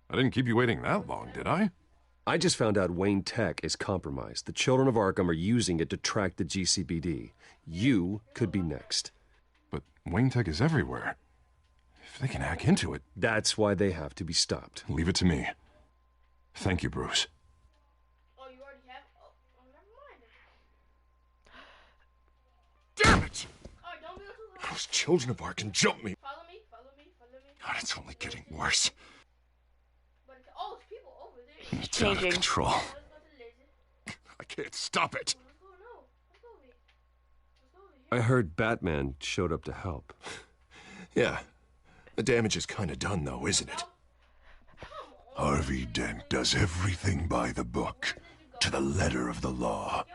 I didn't keep you waiting that long, did I? I just found out Wayne Tech is compromised. The children of Arkham are using it to track the GCPD. You could be next. But Wayne Tech is everywhere. If they can hack into it... That's why they have to be stopped. Leave it to me. Thank you, Bruce. Damn it! Those children of Arkham jumped me. God, it's only getting worse. It's out of control. I can't stop it. I heard Batman showed up to help. Yeah. The damage is kind of done, though, isn't it? Harvey Dent does everything by the book, to the letter of the law.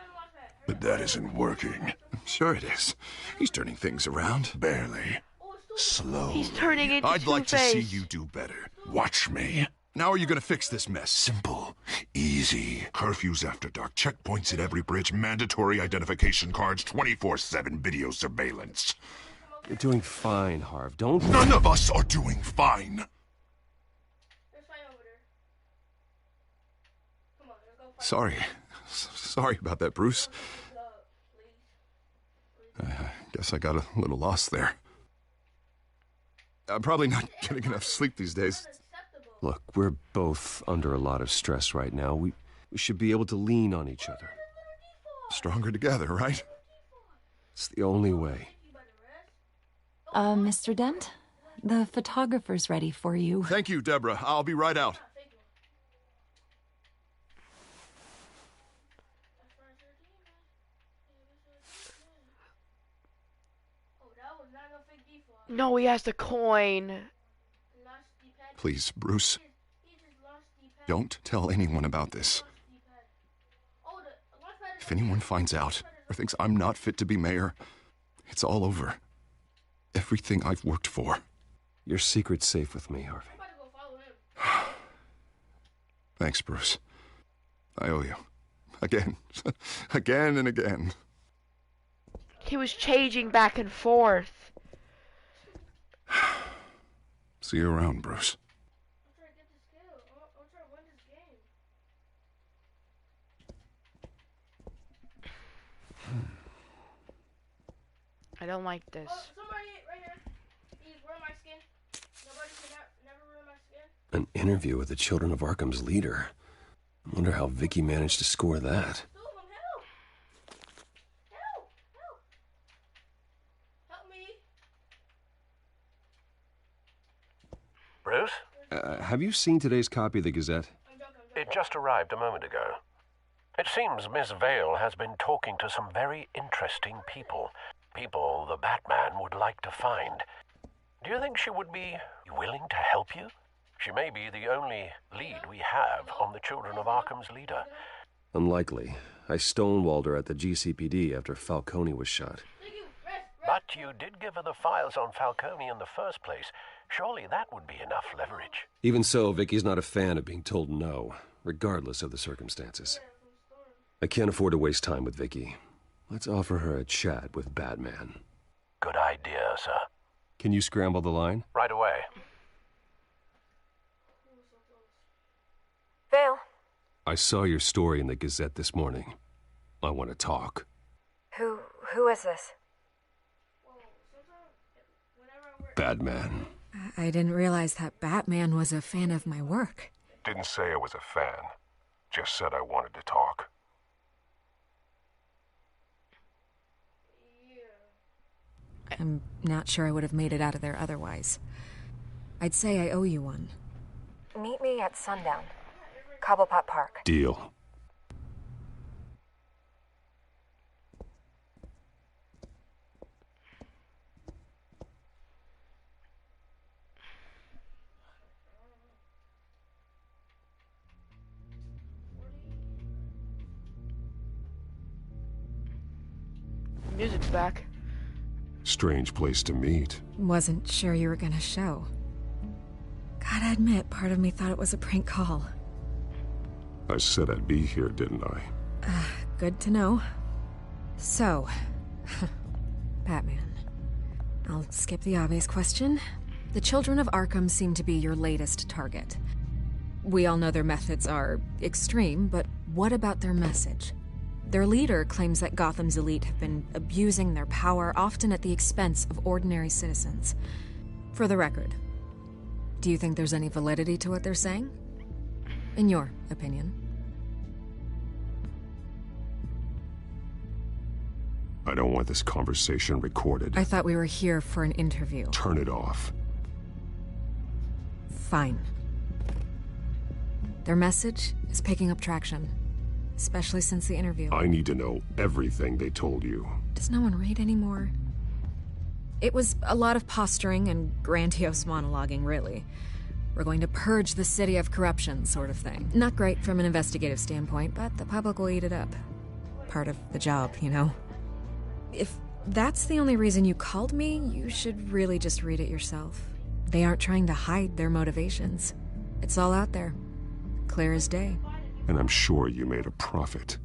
But that isn't working. Sure it is. He's turning things around. Barely. Slowly. He's turning into I'd like to see Two-Face. you do better. Watch me. Now are you gonna fix this mess? Simple. Easy. Curfews after dark. Checkpoints at every bridge. Mandatory identification cards. 24/7 video surveillance. You're doing fine, Harv. Don't... None of us are doing fine. Sorry. Sorry about that, Bruce. I guess I got a little lost there. I'm probably not getting enough sleep these days. Look, we're both under a lot of stress right now. We should be able to lean on each other. Stronger together, right? It's the only way. Mr. Dent? The photographer's ready for you. Thank you, Deborah. I'll be right out. No, he has the coin. Please, Bruce. Don't tell anyone about this. If anyone finds out or thinks I'm not fit to be mayor, it's all over. Everything I've worked for. Your secret's safe with me, Harvey. Thanks, Bruce. I owe you. Again. Again and again. He was changing back and forth. See you around, Bruce. I don't like this. Somebody right here. He's ruined my skin. Nobody can never ruin my skin. An interview with the Children of Arkham's leader. I wonder how Vicky managed to score that. Help me. Bruce? Have you seen today's copy of the Gazette? It just arrived a moment ago. It seems Miss Vale has been talking to some very interesting people. People the Batman would like to find. Do you think she would be willing to help you? She may be the only lead we have on the Children of Arkham's leader. Unlikely. I stonewalled her at the GCPD after Falcone was shot. But you did give her the files on Falcone in the first place. Surely that would be enough leverage. Even so, Vicky's not a fan of being told no, regardless of the circumstances. I can't afford to waste time with Vicky. Let's offer her a chat with Batman. Good idea, sir. Can you scramble the line? Right away. Vale. I saw your story in the Gazette this morning. I want to talk. Who is this? Batman. I didn't realize that Batman was a fan of my work. Didn't say I was a fan. Just said I wanted to talk. I'm not sure I would have made it out of there otherwise. I'd say I owe you one. Meet me at sundown. Cobblepot Park. Deal. Music's back. Strange place to meet. Wasn't sure you were gonna show. Gotta admit, part of me thought it was a prank call. I said I'd be here, didn't I? Good to know. So, Batman. I'll skip the obvious question. The Children of Arkham seem to be your latest target. We all know their methods are extreme, but what about their message? Their leader claims that Gotham's elite have been abusing their power, often at the expense of ordinary citizens. For the record, do you think there's any validity to what they're saying? In your opinion? I don't want this conversation recorded. I thought we were here for an interview. Turn it off. Fine. Their message is picking up traction. Especially since the interview. I need to know everything they told you. Does no one read anymore? It was a lot of posturing and grandiose monologuing, really. We're going to purge the city of corruption, sort of thing. Not great from an investigative standpoint, but the public will eat it up. Part of the job, you know? If that's the only reason you called me, you should really just read it yourself. They aren't trying to hide their motivations. It's all out there. Clear as day. And I'm sure you made a profit.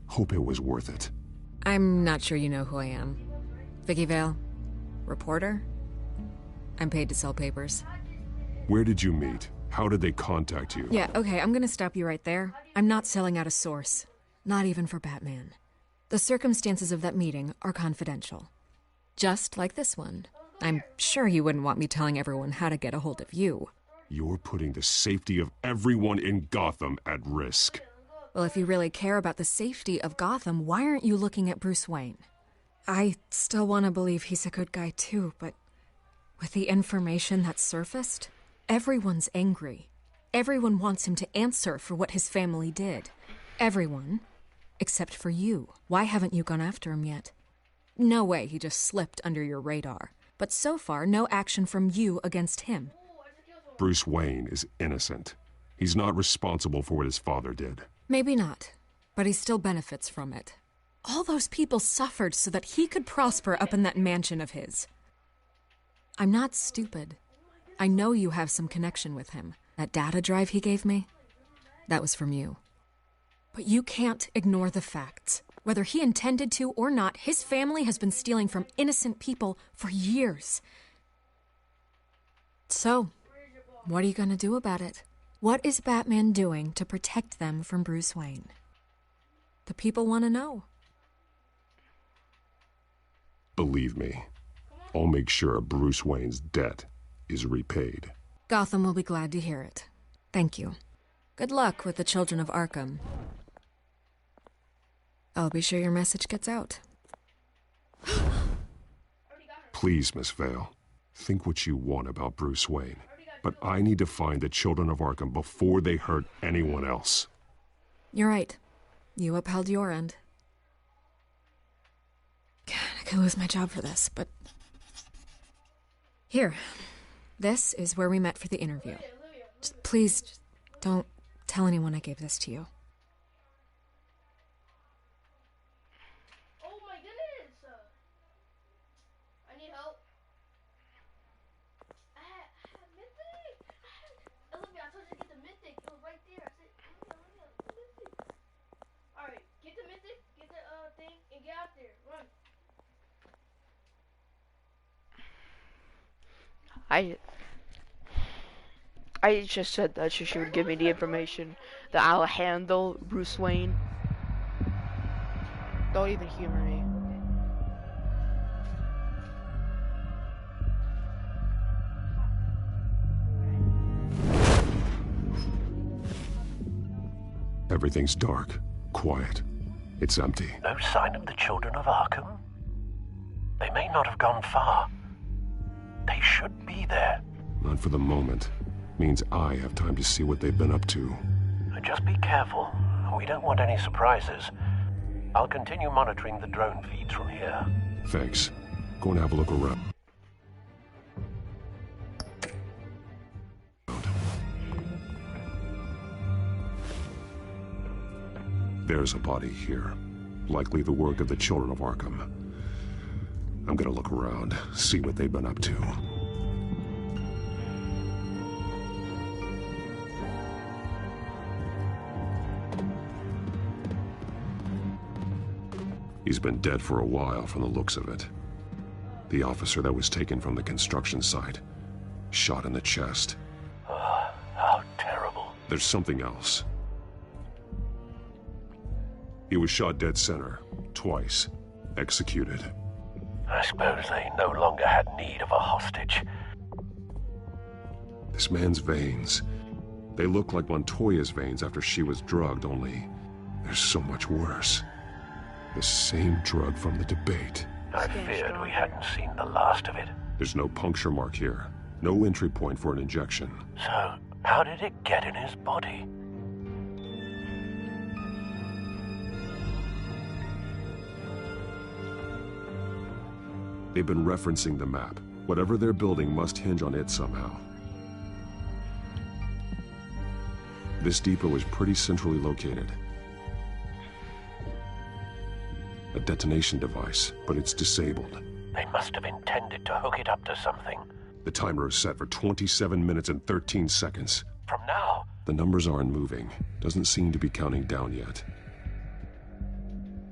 Hope it was worth it. I'm not sure you know who I am. Vicky Vale. Reporter. I'm paid to sell papers. Where did you meet? How did they contact you? Yeah, okay, I'm gonna stop you right there. I'm not selling out a source. Not even for Batman. The circumstances of that meeting are confidential. Just like this one. I'm sure you wouldn't want me telling everyone how to get a hold of you. You're putting the safety of everyone in Gotham at risk. Well, if you really care about the safety of Gotham, why aren't you looking at Bruce Wayne? I still want to believe he's a good guy too, but with the information that's surfaced, everyone's angry. Everyone wants him to answer for what his family did. Everyone, except for you. Why haven't you gone after him yet? No way he just slipped under your radar. But so far, no action from you against him. Bruce Wayne is innocent. He's not responsible for what his father did. Maybe not, but he still benefits from it. All those people suffered so that he could prosper up in that mansion of his. I'm not stupid. I know you have some connection with him. That data drive he gave me, that was from you. But you can't ignore the facts. Whether he intended to or not, his family has been stealing from innocent people for years. So, what are you going to do about it? What is Batman doing to protect them from Bruce Wayne? The people want to know. Believe me, I'll make sure Bruce Wayne's debt is repaid. Gotham will be glad to hear it. Thank you. Good luck with the children of Arkham. I'll be sure your message gets out. Please, Miss Vale, think what you want about Bruce Wayne, but I need to find the children of Arkham before they hurt anyone else. You're right. You upheld your end. God, I could lose my job for this, but... Here. This is where we met for the interview. Please, don't tell anyone I gave this to you. Oh my goodness! I need help. I had Mythic! Olivia, I told you to get the Mythic. It was right there. I said, Olivia, get the Mythic. Alright, get the Mythic, get the thing, and get out there. Run. I just said that she would give me the information that I'll handle Bruce Wayne. Don't even humor me. Everything's dark, quiet. It's empty. No sign of the children of Arkham? They may not have gone far. They should be there. Not for the moment. Means I have time to see what they've been up to. Just be careful. We don't want any surprises. I'll continue monitoring the drone feeds from here. Thanks. Go and have a look around. There's a body here. Likely the work of the children of Arkham. I'm gonna look around, see what they've been up to. He's been dead for a while from the looks of it. The officer that was taken from the construction site. Shot in the chest. How terrible. There's something else. He was shot dead center, twice, executed. I suppose they no longer had need of a hostage. This man's veins, they look like Montoya's veins after she was drugged, only they're so much worse. The same drug from the debate. I feared we hadn't seen the last of it. There's no puncture mark here, no entry point for an injection. So, how did it get in his body? They've been referencing the map. Whatever they're building must hinge on it somehow. This depot is pretty centrally located. A detonation device, but it's disabled. They must have intended to hook it up to something. The timer is set for 27 minutes and 13 seconds. From now? The numbers aren't moving. Doesn't seem to be counting down yet.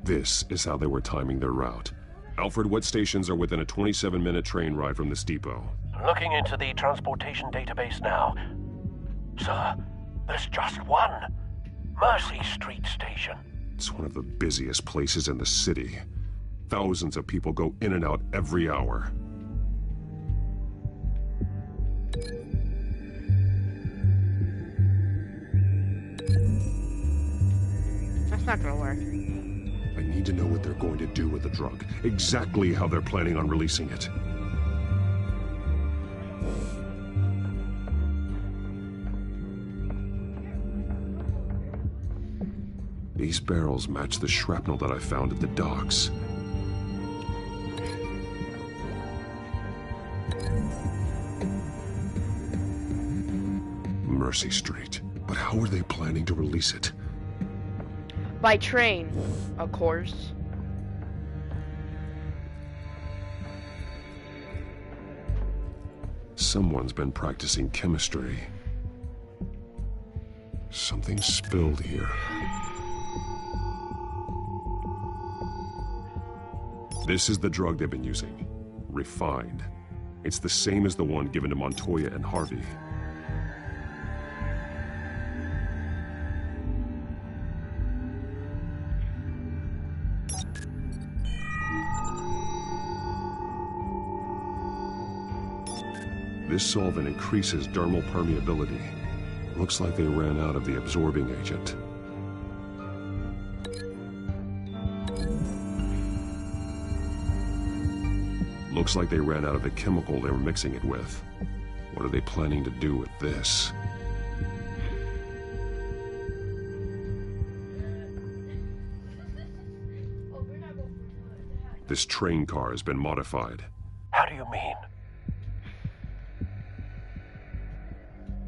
This is how they were timing their route. Alfred, what stations are within a 27-minute train ride from this depot? Looking into the transportation database now. Sir, there's just one. Mercy Street Station. It's one of the busiest places in the city. Thousands of people go in and out every hour. That's not gonna work. I need to know what they're going to do with the drug. Exactly how they're planning on releasing it. These barrels match the shrapnel that I found at the docks. Mercy Street. But how are they planning to release it? By train, of course. Someone's been practicing chemistry. Something spilled here. This is the drug they've been using. Refined. It's the same as the one given to Montoya and Harvey. This solvent increases dermal permeability. Looks like they ran out of the absorbing agent. Looks like they ran out of the chemical they were mixing it with. What are they planning to do with this? This train car has been modified. How do you mean?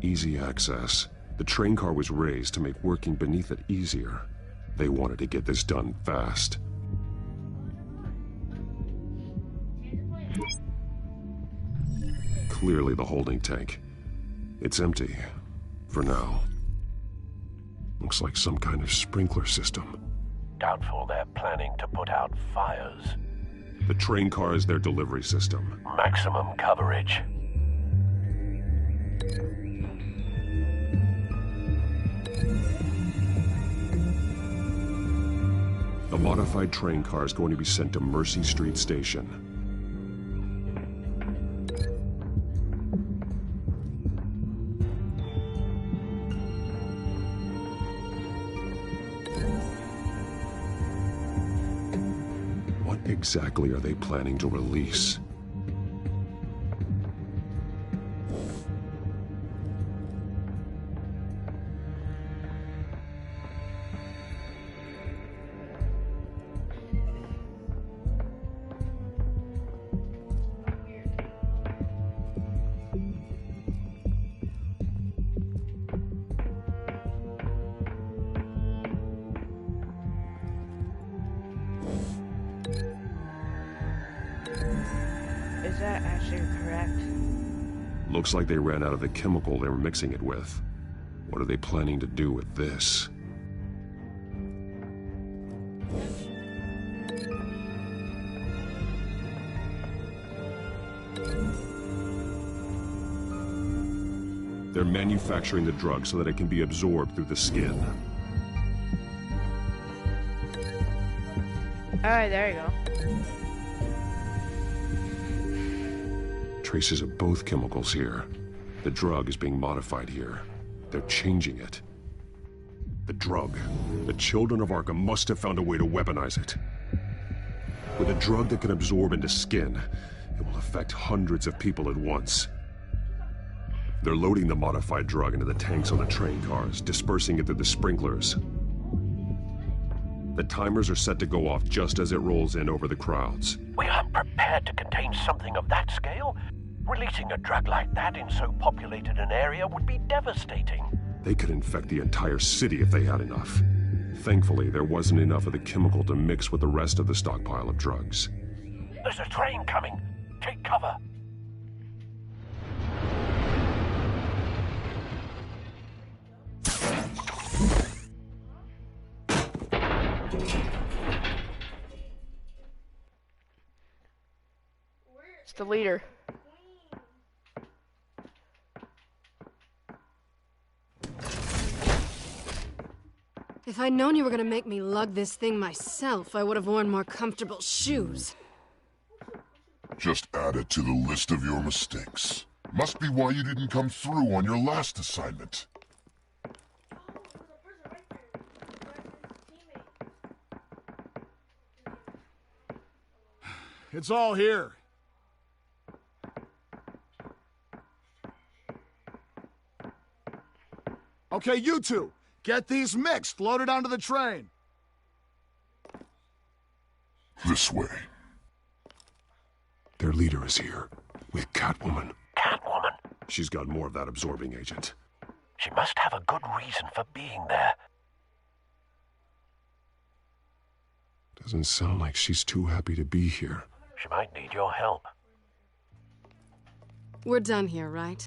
Easy access. The train car was raised to make working beneath it easier. They wanted to get this done fast. Clearly the holding tank. It's empty. For now. Looks like some kind of sprinkler system. Doubtful they're planning to put out fires. The train car is their delivery system. Maximum coverage. The modified train car is going to be sent to Mercy Street Station. What exactly are they planning to release? Is that actually correct? Looks like they ran out of the chemical they were mixing it with. What are they planning to do with this? They're manufacturing the drug so that it can be absorbed through the skin. Alright, there you go. Traces of both chemicals here. The drug is being modified here. They're changing it. The drug. The children of Arkham must have found a way to weaponize it. With a drug that can absorb into skin, it will affect hundreds of people at once. They're loading the modified drug into the tanks on the train cars, dispersing it through the sprinklers. The timers are set to go off just as it rolls in over the crowds. We aren't prepared to contain something of that scale. Releasing a drug like that in so populated an area would be devastating. They could infect the entire city if they had enough. Thankfully, there wasn't enough of the chemical to mix with the rest of the stockpile of drugs. There's a train coming. Take cover. It's the leader. If I'd known you were gonna make me lug this thing myself, I would have worn more comfortable shoes. Just add it to the list of your mistakes. Must be why you didn't come through on your last assignment. It's all here. Okay, you two, get these mixed, loaded onto the train. This way. Their leader is here, with Catwoman. Catwoman? She's got more of that absorbing agent. She must have a good reason for being there. Doesn't sound like she's too happy to be here. She might need your help. We're done here, right?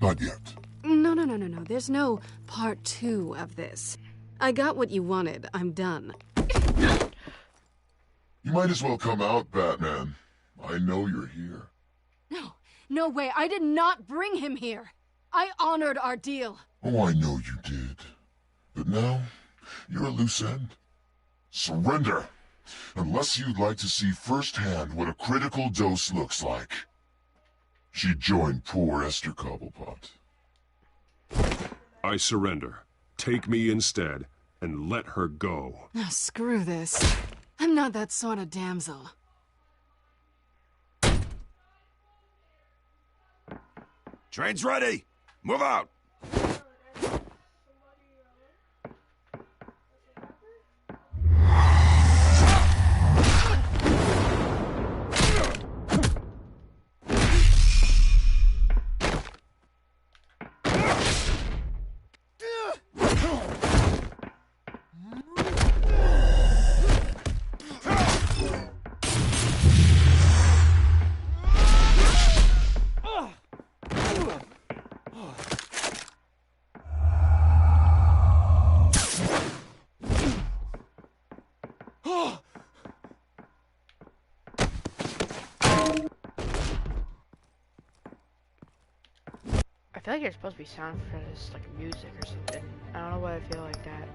Not yet. No. There's no part 2 of this. I got what you wanted. I'm done. You might as well come out, Batman. I know you're here. No way. I did not bring him here. I honored our deal. Oh, I know you did. But now, you're a loose end. Surrender! Unless you'd like to see firsthand what a critical dose looks like. She joined poor Esther Cobblepot. I surrender. Take me instead, and let her go. Oh, screw this. I'm not that sort of damsel. Train's ready! Move out! I feel like there's supposed to be sound for this, like music or something. I don't know why I feel like that.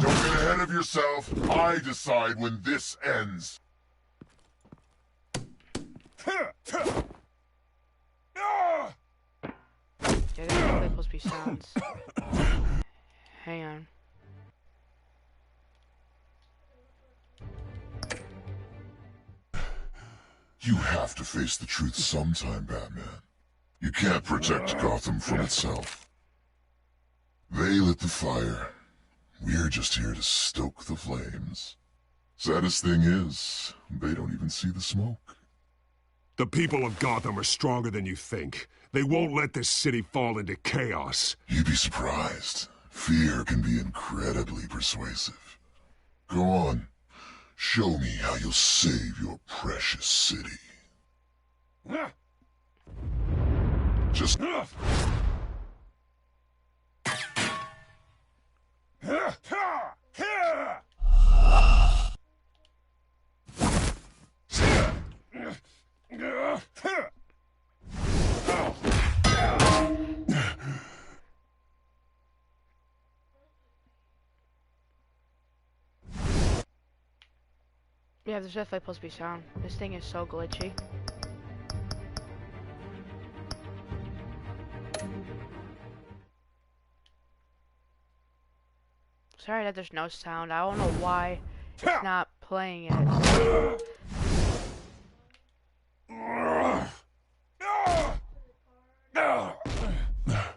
Don't get ahead of yourself. I decide when this ends. Yeah, there's definitely supposed to be sounds. Hang on. You have to face the truth sometime, Batman. You can't protect Gotham from itself. They lit the fire. We're just here to stoke the flames. Saddest thing is, they don't even see the smoke. The people of Gotham are stronger than you think. They won't let this city fall into chaos. You'd be surprised. Fear can be incredibly persuasive. Go on. Show me how you'll save your precious city. Just... Yeah, there's definitely supposed to be sound. This thing is so glitchy. Sorry that there's no sound. I don't know why it's not playing it.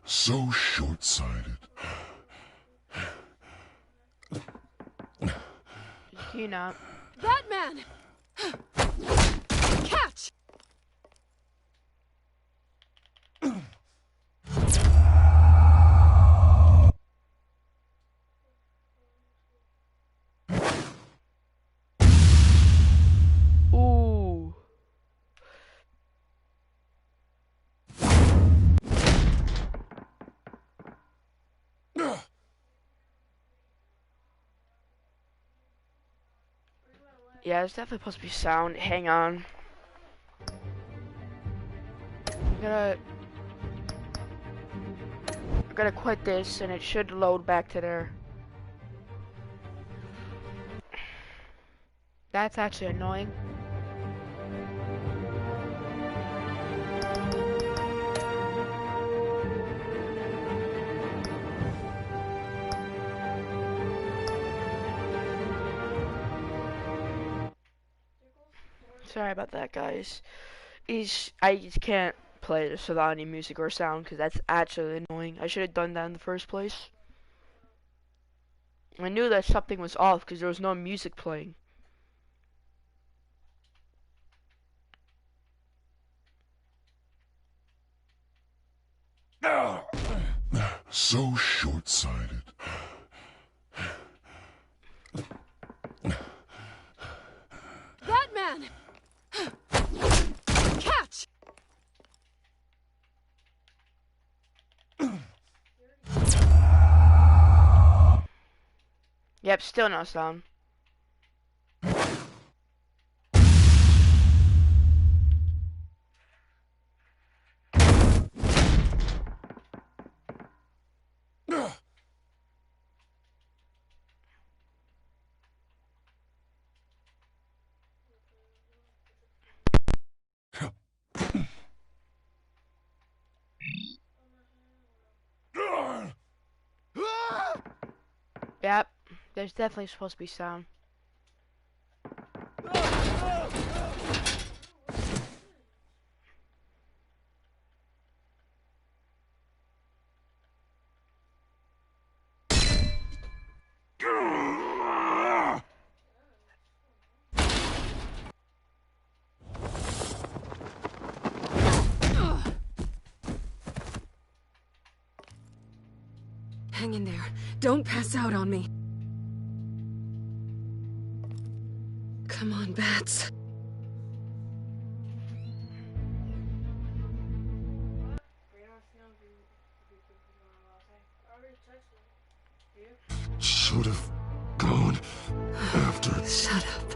So short-sighted. You know. Batman! Catch! Ooh. Yeah, there's definitely supposed to be sound. Hang on. I'm gonna quit this and it should load back to there. That's actually annoying. Sorry about that, guys. I just can't play this without any music or sound, because that's actually annoying. I should have done that in the first place. I knew that something was off because there was no music playing. So short-sighted. Batman! Catch! Yep, still no sound. Yep, there's definitely supposed to be sound. Hang in there. Don't pass out on me. Come on, bats. Should have gone after. Shut up.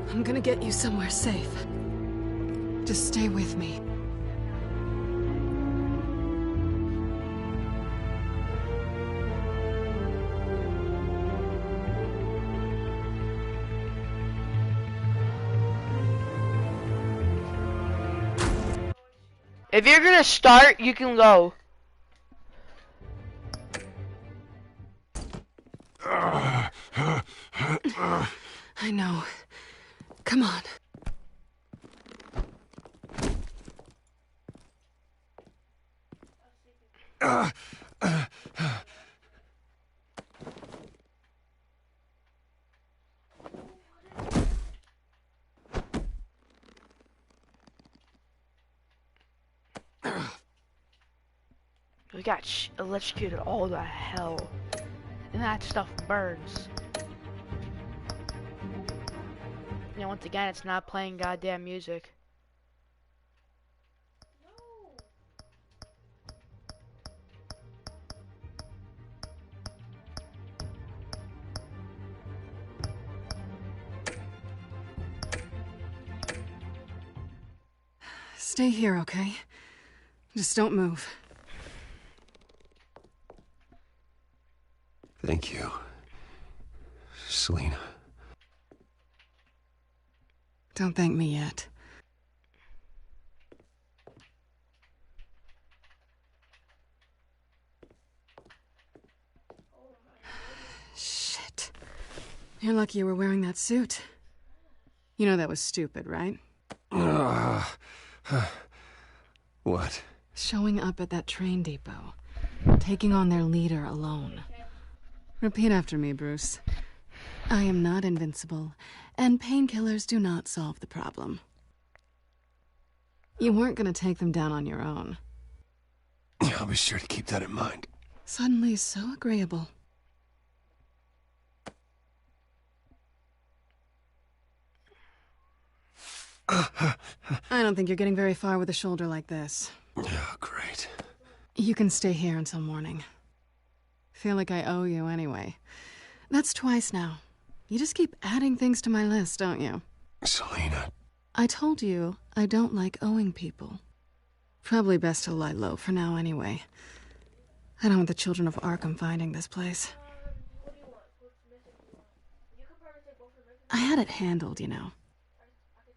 I'm gonna get you somewhere safe. Just stay with me. If you're gonna start, you can go. I know. Come on. We got electrocuted all the hell. And that stuff burns. You know, once again, it's not playing goddamn music. Stay here, okay? Just don't move. Thank you, Selina. Don't thank me yet. Shit. You're lucky you were wearing that suit. You know that was stupid, right? What? Showing up at that train depot. Taking on their leader alone. Repeat after me, Bruce. I am not invincible, and painkillers do not solve the problem. You weren't gonna take them down on your own. I'll be sure to keep that in mind. Suddenly so agreeable. I don't think you're getting very far with a shoulder like this. Oh, great. You can stay here until morning. Feel like I owe you anyway. That's twice now. You just keep adding things to my list, don't you? Selina. I told you I don't like owing people. Probably best to lie low for now anyway. I don't want the children of Arkham finding this place. I had it handled, you know.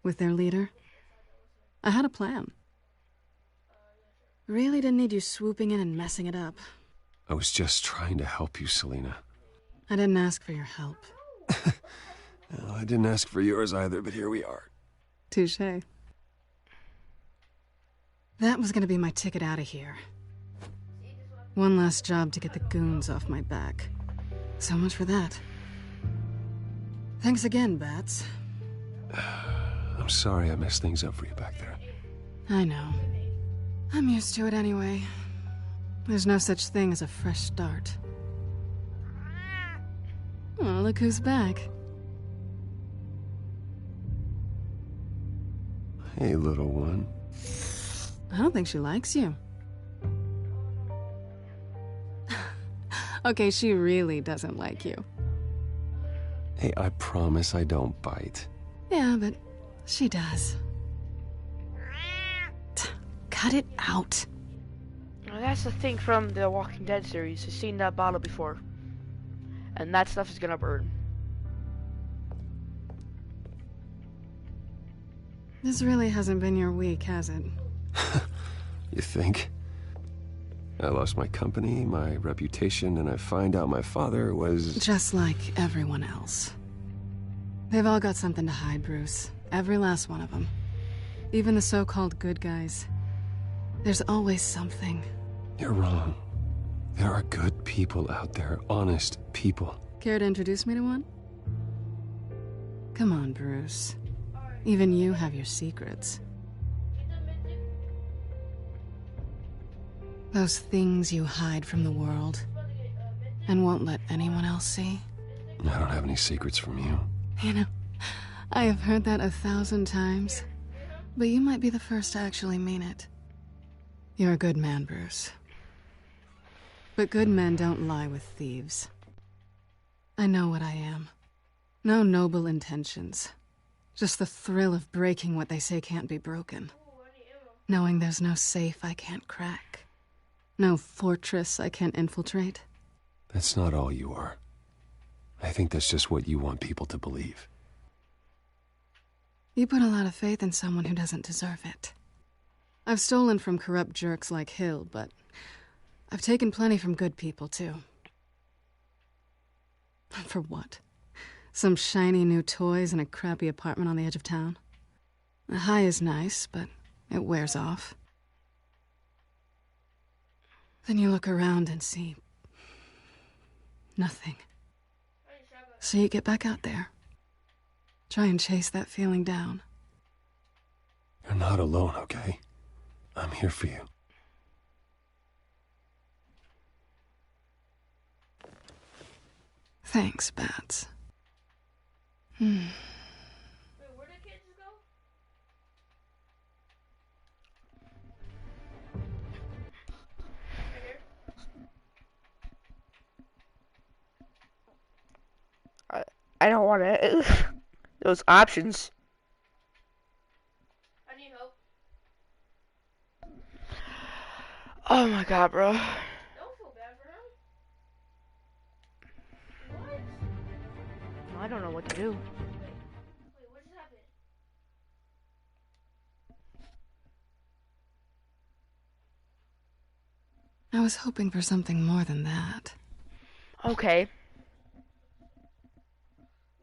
With their leader. I had a plan. Really didn't need you swooping in and messing it up. I was just trying to help you, Selina. I didn't ask for your help. Well, I didn't ask for yours either, but here we are. Touché. That was gonna be my ticket out of here. One last job to get the goons off my back. So much for that. Thanks again, Bats. I'm sorry I messed things up for you back there. I know. I'm used to it anyway. There's no such thing as a fresh start. Oh, look who's back. Hey, little one. I don't think she likes you. Okay, she really doesn't like you. Hey, I promise I don't bite. Yeah, but she does. Cut it out. Well, that's the thing from the Walking Dead series. I've seen that bottle before. And that stuff is gonna burn. This really hasn't been your week, has it? You think? I lost my company, my reputation, and I find out my father was... Just like everyone else. They've all got something to hide, Bruce. Every last one of them. Even the so-called good guys. There's always something. You're wrong. There are good people out there, honest people. Care to introduce me to one? Come on, Bruce. Even you have your secrets. Those things you hide from the world and won't let anyone else see. I don't have any secrets from you. You know, I have heard that 1,000 times, but you might be the first to actually mean it. You're a good man, Bruce. But good men don't lie with thieves. I know what I am. No noble intentions. Just the thrill of breaking what they say can't be broken. Knowing there's no safe I can't crack. No fortress I can't infiltrate. That's not all you are. I think that's just what you want people to believe. You put a lot of faith in someone who doesn't deserve it. I've stolen from corrupt jerks like Hill, but I've taken plenty from good people, too. For what? Some shiny new toys and a crappy apartment on the edge of town? The high is nice, but it wears off. Then you look around and see... nothing. So you get back out there. Try and chase that feeling down. You're not alone, okay? I'm here for you. Thanks, Bats. I don't want to. Those options. I need help. Oh my god, bro. Don't feel bad for him. What? I don't know what to do. Wait, what just happened? I was hoping for something more than that. Okay.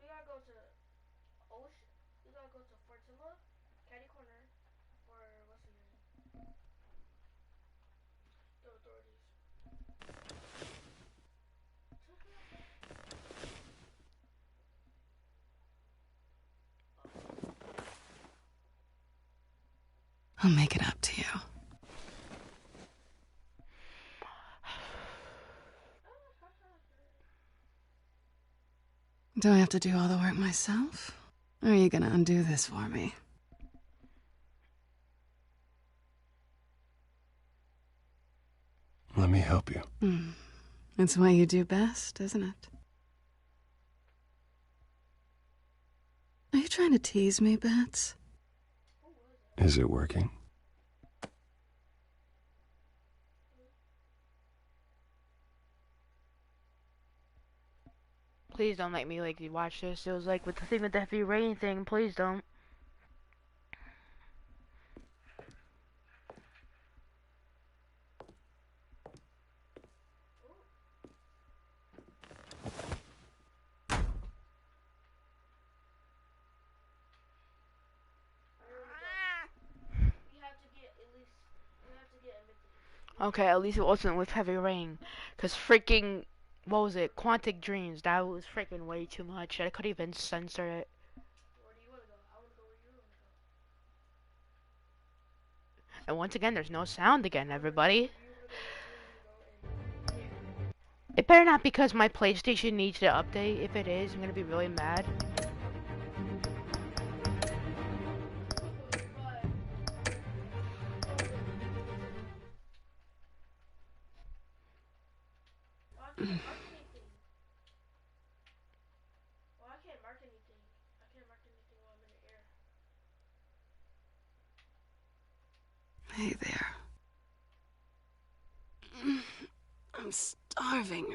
We gotta go to Ocean. We gotta go to Fortilla, Caddy Corner, or what's the name? The authorities. I'll make it up to you. Do I have to do all the work myself? Or are you gonna undo this for me? Let me help you. It's what you do best, isn't it? Are you trying to tease me, Bats? Is it working? Please don't make me like watch this. It was like with the thing with the heavy rain thing. Please don't. We have to get at least Okay, at least it wasn't with heavy rain. Cause freaking, what was it? Quantic Dreams. That was freaking way too much. I couldn't even censor it. And once again, there's no sound again, everybody. It better not because my PlayStation needs to update. If it is, I'm gonna be really mad. Hey there. I'm starving.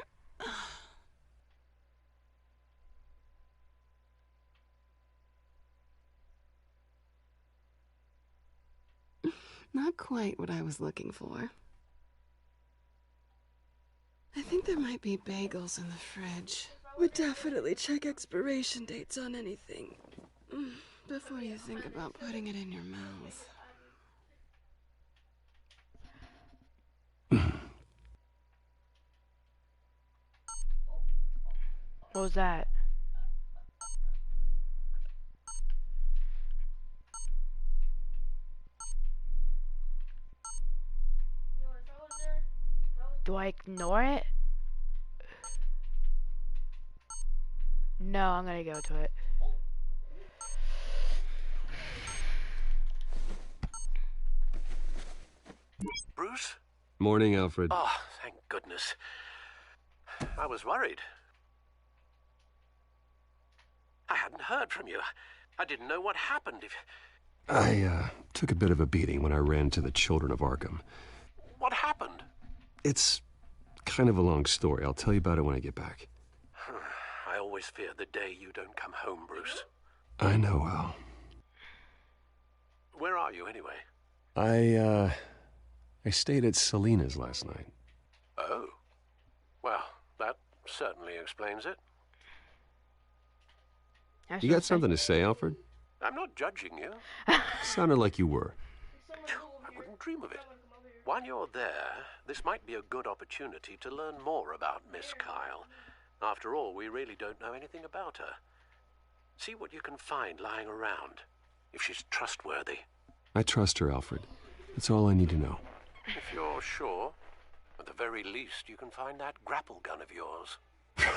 Not quite what I was looking for. I think there might be bagels in the fridge. Would definitely check expiration dates on anything before you think about putting it in your mouth. What was that? Do I ignore it? No, I'm gonna go to it. Bruce? Morning, Alfred. Oh, thank goodness. I was worried. I hadn't heard from you. I didn't know what happened. I took a bit of a beating when I ran to the Children of Arkham. What happened? It's kind of a long story. I'll tell you about it when I get back. I always fear the day you don't come home, Bruce. I know, Al. Where are you, anyway? I stayed at Selena's last night. Oh. Well, that certainly explains it. You got something to say, Alfred? I'm not judging you. Sounded like you were. I wouldn't dream of it. While you're there, this might be a good opportunity to learn more about Miss Kyle. After all, we really don't know anything about her. See what you can find lying around, if she's trustworthy. I trust her, Alfred. That's all I need to know. If you're sure, at the very least, you can find that grapple gun of yours.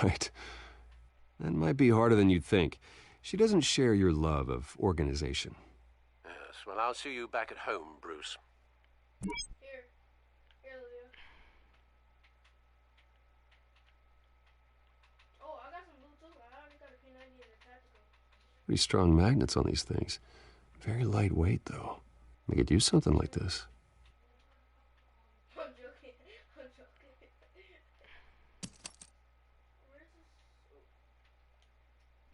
Right. That might be harder than you'd think. She doesn't share your love of organization. Yes, well, I'll see you back at home, Bruce. Pretty strong magnets on these things. Very lightweight, though. I could use something like this.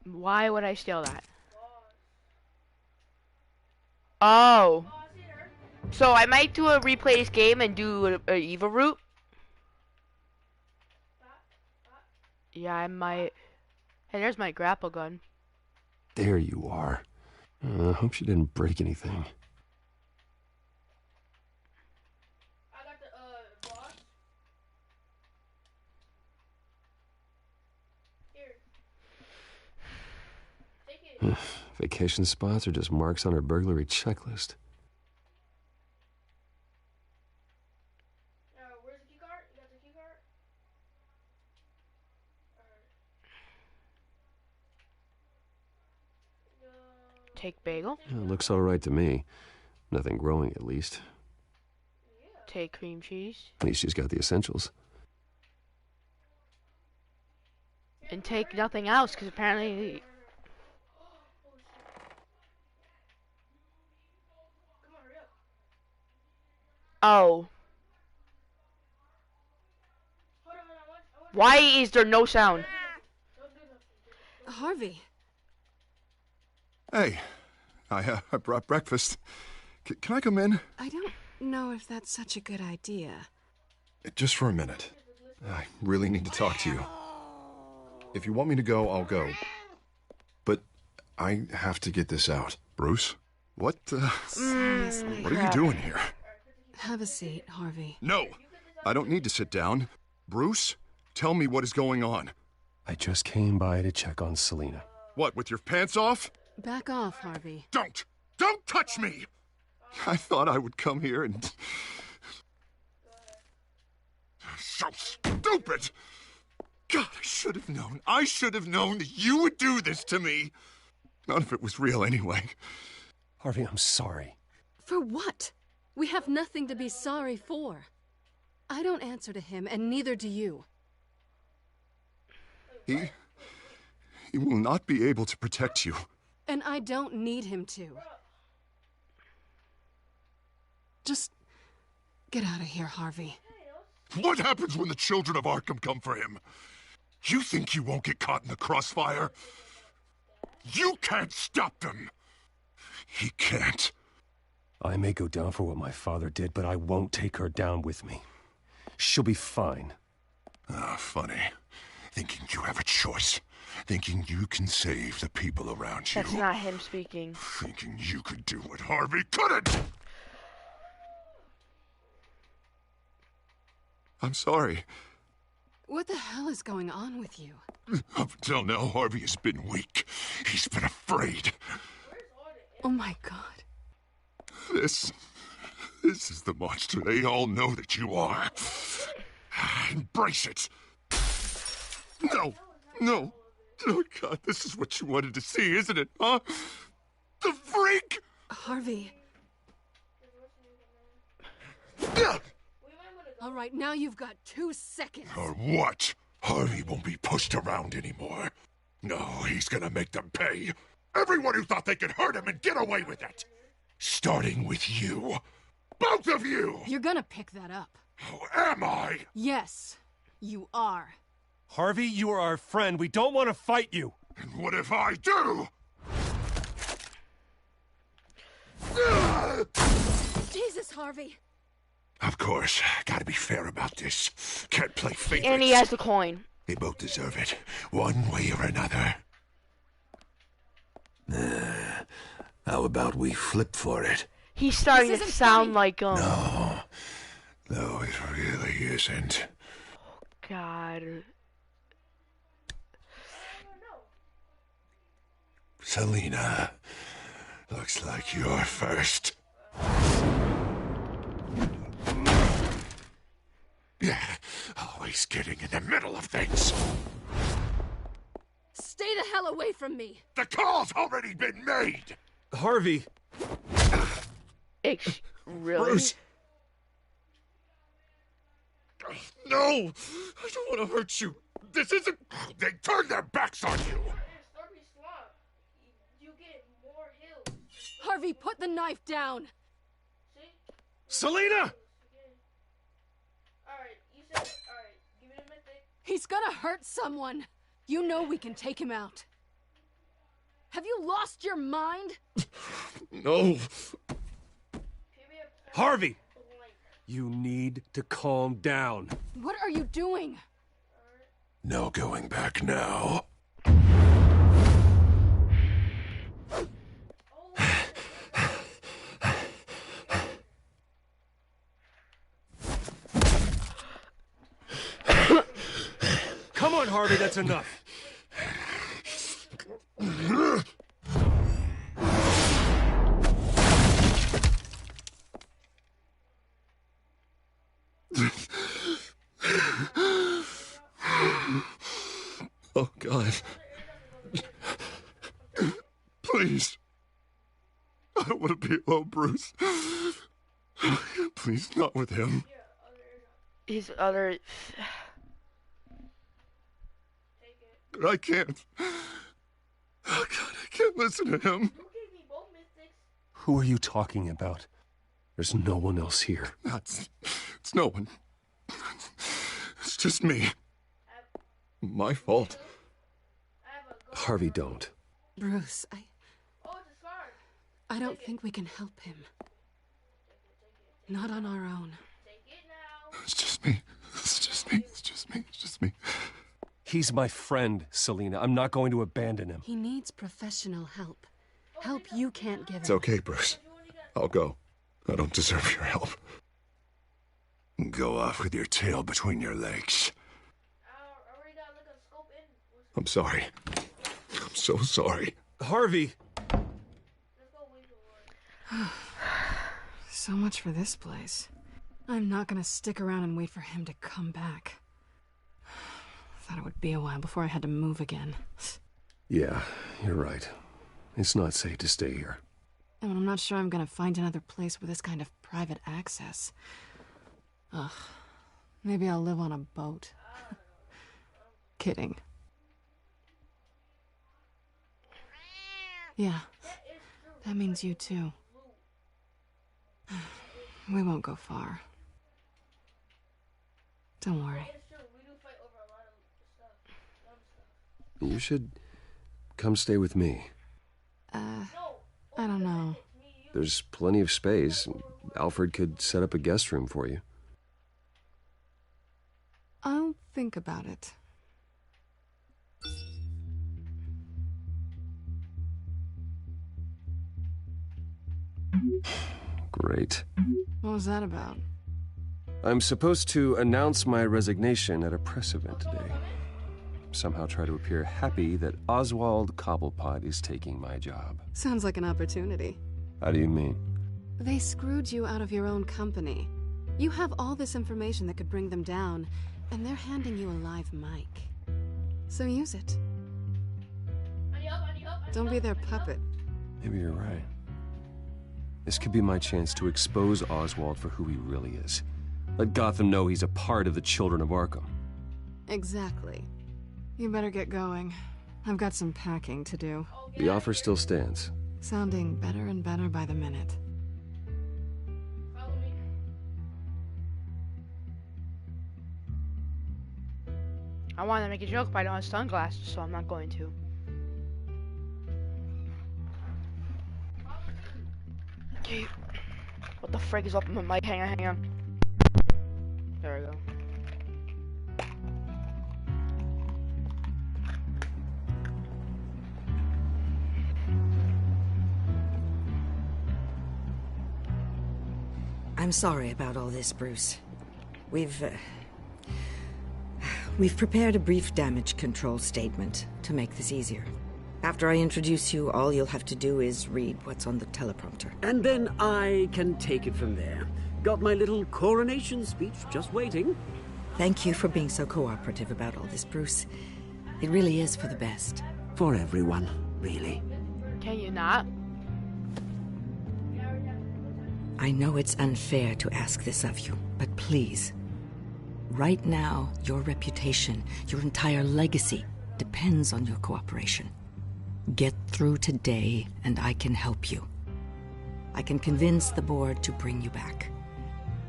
Why would I steal that? Oh. So I might do a replay this game and do a Eva route. Yeah, I might. Hey, there's my grapple gun. There you are. I hope she didn't break anything. Vacation spots are just marks on her burglary checklist. Where's the key card? You got the key card? Take bagel. Looks all right to me. Nothing growing, at least. Take cream cheese. At least she's got the essentials. And take nothing else, because apparently... Oh. Why is there no sound? Harvey. Hey, I brought breakfast. Can I come in? I don't know if that's such a good idea. Just for a minute. I really need to talk to you. If you want me to go, I'll go. But I have to get this out. Bruce? What are you doing here? Have a seat, Harvey. No! I don't need to sit down. Bruce, tell me what is going on. I just came by to check on Selina. What, with your pants off? Back off, Harvey. Don't! Don't touch me! I thought I would come here and... So stupid! God, I should have known. I should have known that you would do this to me. None of it was real anyway. Harvey, I'm sorry. For what? We have nothing to be sorry for. I don't answer to him, and neither do you. He will not be able to protect you. And I don't need him to. Just get out of here, Harvey. What happens when the children of Arkham come for him? You think you won't get caught in the crossfire? You can't stop them. He can't. I may go down for what my father did, but I won't take her down with me. She'll be fine. Ah, funny. Thinking you have a choice. Thinking you can save the people around you. That's not him speaking. Thinking you could do what Harvey couldn't! I'm sorry. What the hell is going on with you? Up until now, Harvey has been weak. He's been afraid. Oh my God. This is the monster they all know that you are. Embrace it. No. Oh, God, this is what you wanted to see, isn't it, huh? The freak! Harvey. All right, now you've got 2 seconds. Or what? Harvey won't be pushed around anymore. No, he's gonna make them pay. Everyone who thought they could hurt him and get away with it. Starting with you. Both of you! You're gonna pick that up. Oh, am I? Yes, you are. Harvey, you are our friend. We don't want to fight you. And what if I do? Jesus, Harvey. Of course, gotta be fair about this. Can't play favorites. And he has the coin. They both deserve it, one way or another. How about we flip for it? He's starting to sound like No, it really isn't. God. Selina, looks like you're first. Yeah, always getting in the middle of things. Stay the hell away from me. The call's already been made. Harvey. Really? Bruce. No, I don't want to hurt you. This isn't... They turned their backs on you. Harvey, put the knife down. Selina! He's gonna hurt someone. You know we can take him out. Have you lost your mind? No. Harvey! You need to calm down. What are you doing? No going back now. Come on, Harvey, that's enough. Oh, God. Please. I don't want to be alone, Bruce. Please, not with him. His other... I can't. Oh, God, I can't listen to him. Who are you talking about? There's no one else here. It's no one. It's just me. My fault. Harvey, don't. Bruce, I don't think we can help him. Not on our own. It's just me. It's just me. It's just me. It's just me. He's my friend, Selina. I'm not going to abandon him. He needs professional help. Help you can't give him. It's okay, Bruce. I'll go. I don't deserve your help. Go off with your tail between your legs. I'm sorry. I'm so sorry. Harvey! So much for this place. I'm not gonna stick around and wait for him to come back. Thought it would be a while before I had to move again. Yeah, you're right. It's not safe to stay here. And I'm not sure I'm gonna find another place with this kind of private access. Ugh. Maybe I'll live on a boat. Kidding. Yeah. That means you too. We won't go far. Don't worry. You should come stay with me. I don't know. There's plenty of space. Alfred could set up a guest room for you. I'll think about it. Great. What was that about? I'm supposed to announce my resignation at a press event today. Somehow try to appear happy that Oswald Cobblepot is taking my job. Sounds like an opportunity. How do you mean? They screwed you out of your own company. You have all this information that could bring them down, and they're handing you a live mic. So use it. Don't be their puppet. Maybe you're right. This could be my chance to expose Oswald for who he really is. Let Gotham know he's a part of the Children of Arkham. Exactly. You better get going. I've got some packing to do. The offer still stands. Sounding better and better by the minute. I wanted to make a joke, but I don't have sunglasses, so I'm not going to. Okay. What the frick is up in my mic? Hang on. There we go. I'm sorry about all this, Bruce. We've prepared a brief damage control statement to make this easier. After I introduce you, all you'll have to do is read what's on the teleprompter. And then I can take it from there. Got my little coronation speech just waiting. Thank you for being so cooperative about all this, Bruce. It really is for the best. For everyone, really. Can you not? I know it's unfair to ask this of you, but please. Right now, your reputation, your entire legacy, depends on your cooperation. Get through today, and I can help you. I can convince the board to bring you back.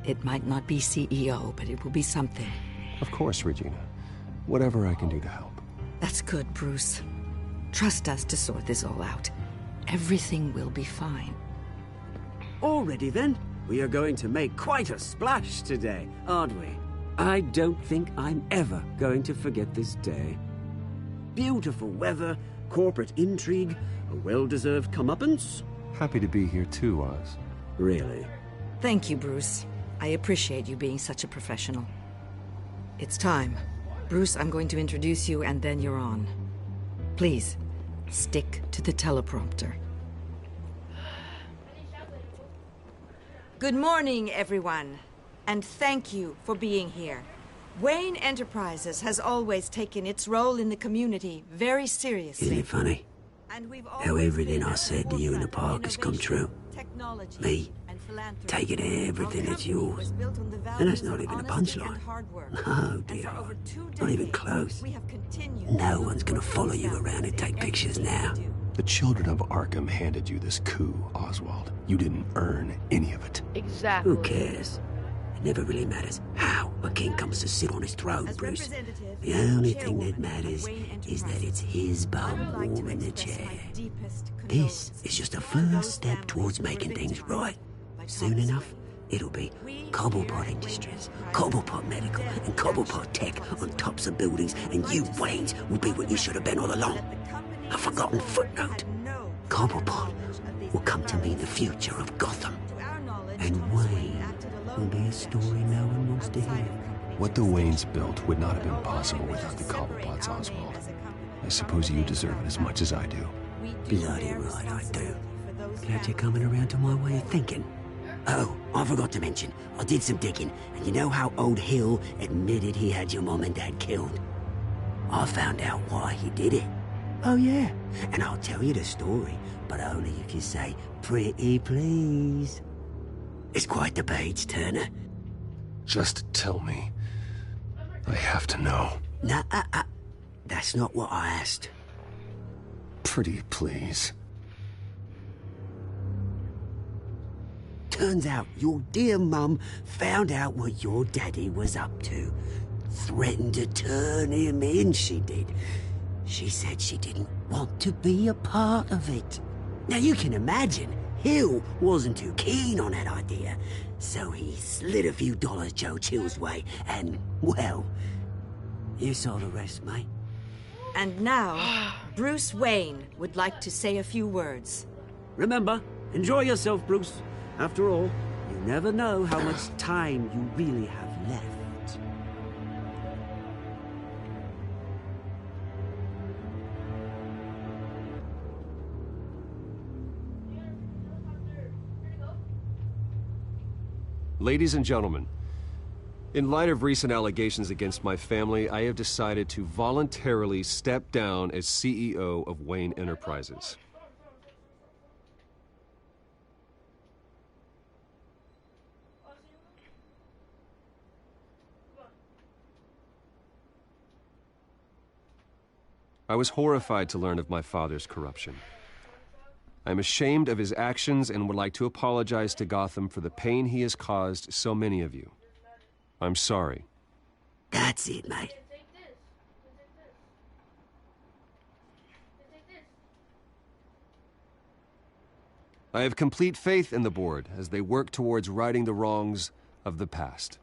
It might not be CEO, but it will be something. Of course, Regina. Whatever I can do to help. That's good, Bruce. Trust us to sort this all out. Everything will be fine. Already then, we are going to make quite a splash today, aren't we? I don't think I'm ever going to forget this day. Beautiful weather, corporate intrigue, a well-deserved comeuppance. Happy to be here too, Oz. Really? Thank you, Bruce. I appreciate you being such a professional. It's time. Bruce, I'm going to introduce you and then you're on. Please, stick to the teleprompter. Good morning, everyone. And thank you for being here. Wayne Enterprises has always taken its role in the community very seriously. Isn't it funny? How everything I said to you in the park has come true. Me, taking everything that's yours. And that's not even a punchline. No, dear. Not even close. No one's gonna follow you around and take pictures now. The Children of Arkham handed you this coup, Oswald. You didn't earn any of it. Exactly. Who cares? It never really matters how a king comes to sit on his throne, Bruce. The only thing that matters is that it's his bum warm in the chair. This is just a first step towards making things right. Soon enough, it'll be Cobblepot Industries, Cobblepot Medical, and Cobblepot Tech on tops of buildings, and you, Waynes, will be what you should have been all along. A forgotten footnote. Cobblepot will come to mean the future of Gotham. And Wayne will be a story no one wants to hear. What the Waynes built would not have been possible without the Cobblepots, Oswald. I suppose you deserve it as much as I do. Bloody right I do. Glad you're coming around to my way of thinking. Oh, I forgot to mention, I did some digging, and you know how old Hill admitted he had your mom and dad killed? I found out why he did it. Oh yeah, and I'll tell you the story, but only if you say, pretty please. It's quite the page, Turner. Just tell me. I have to know. Nah, that's not what I asked. Pretty please. Turns out your dear mum found out what your daddy was up to. Threatened to turn him in, she did. She said she didn't want to be a part of it. Now you can imagine, Hill wasn't too keen on that idea, so he slid a few dollars Joe Chill's way, and, well, you saw the rest, mate. And now, Bruce Wayne would like to say a few words. Remember, enjoy yourself, Bruce. After all, you never know how much time you really have left. Ladies and gentlemen, in light of recent allegations against my family, I have decided to voluntarily step down as CEO of Wayne Enterprises. I was horrified to learn of my father's corruption. I am ashamed of his actions and would like to apologize to Gotham for the pain he has caused so many of you. I'm sorry. That's it, mate. I have complete faith in the board as they work towards righting the wrongs of the past.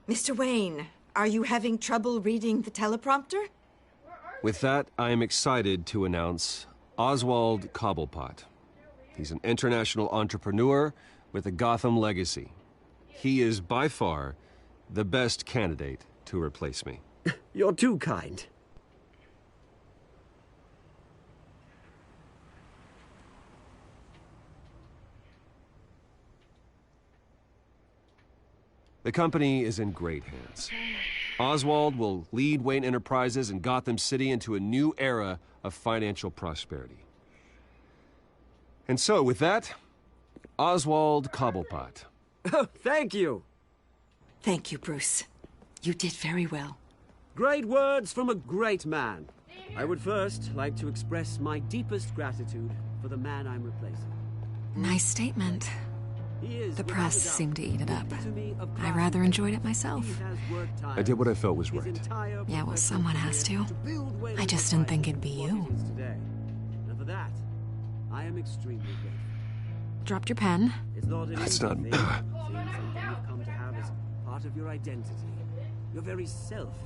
Mr. Wayne, are you having trouble reading the teleprompter? With that, I am excited to announce Oswald Cobblepot. He's an international entrepreneur with a Gotham legacy. He is by far the best candidate to replace me. You're too kind. The company is in great hands. Oswald will lead Wayne Enterprises and Gotham City into a new era of financial prosperity. And so, with that, Oswald Cobblepot. Oh, thank you. Thank you, Bruce. You did very well. Great words from a great man. I would first like to express my deepest gratitude for the man I'm replacing. Nice statement. The press seemed to eat it up. I rather enjoyed it myself. I did what I felt was right. Yeah, well, someone has to. I just didn't think it'd be you. And for that, I am extremely grateful. Dropped your pen. It's not an That's easy not- thing, seeing something you've come to have as part of your identity. Your very self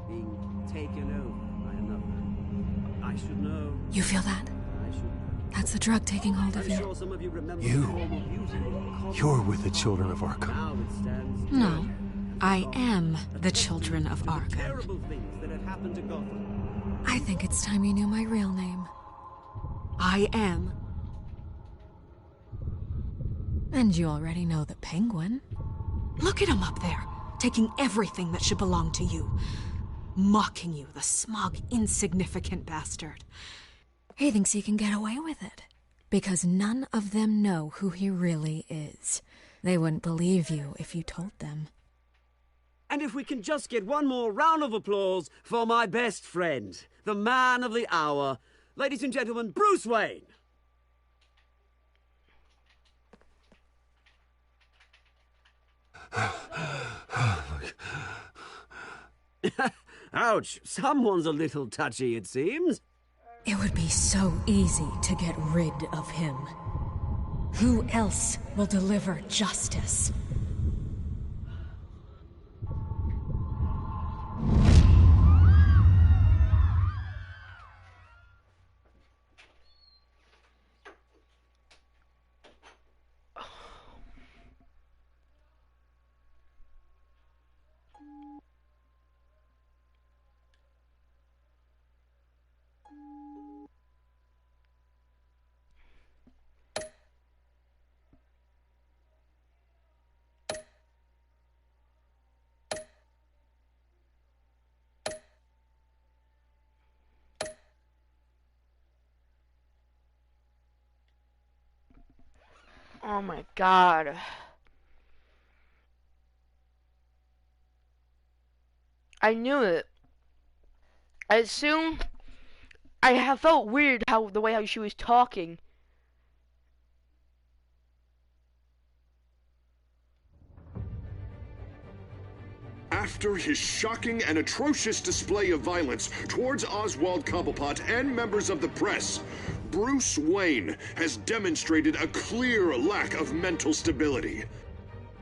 being taken over by another. I should know. You feel that? That's the drug taking hold of you. You're with the children of Arkham. No, I am the children of Arkham. Terrible things that have happened to Gotham. I think it's time you knew my real name. I am. And you already know the Penguin. Look at him up there, taking everything that should belong to you. Mocking you, the smug, insignificant bastard. He thinks he can get away with it. Because none of them know who he really is. They wouldn't believe you if you told them. And if we can just get one more round of applause for my best friend, the man of the hour, ladies and gentlemen, Bruce Wayne. Ouch, someone's a little touchy, it seems. It would be so easy to get rid of him. Who else will deliver justice? Oh my god. I knew it. I assumed I have felt weird how the way how she was talking. After his shocking and atrocious display of violence towards Oswald Cobblepot and members of the press, Bruce Wayne has demonstrated a clear lack of mental stability.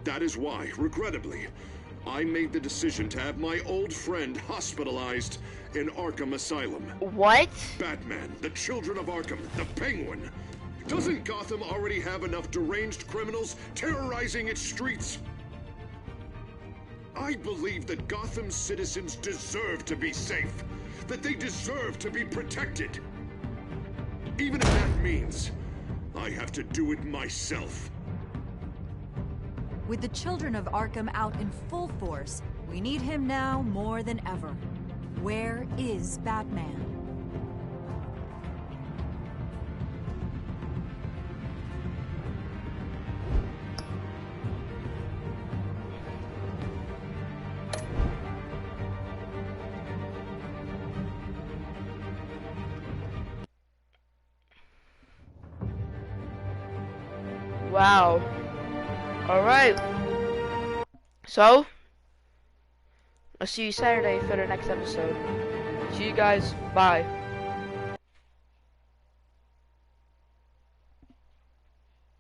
That is why, regrettably, I made the decision to have my old friend hospitalized in Arkham Asylum. What? Batman, the Children of Arkham, the Penguin. Doesn't Gotham already have enough deranged criminals terrorizing its streets? I believe that Gotham's citizens deserve to be safe, that they deserve to be protected. Even if that means I have to do it myself. With the Children of Arkham out in full force, we need him now more than ever. Where is Batman? Wow. Alright. So, I'll see you Saturday for the next episode. See you guys. Bye.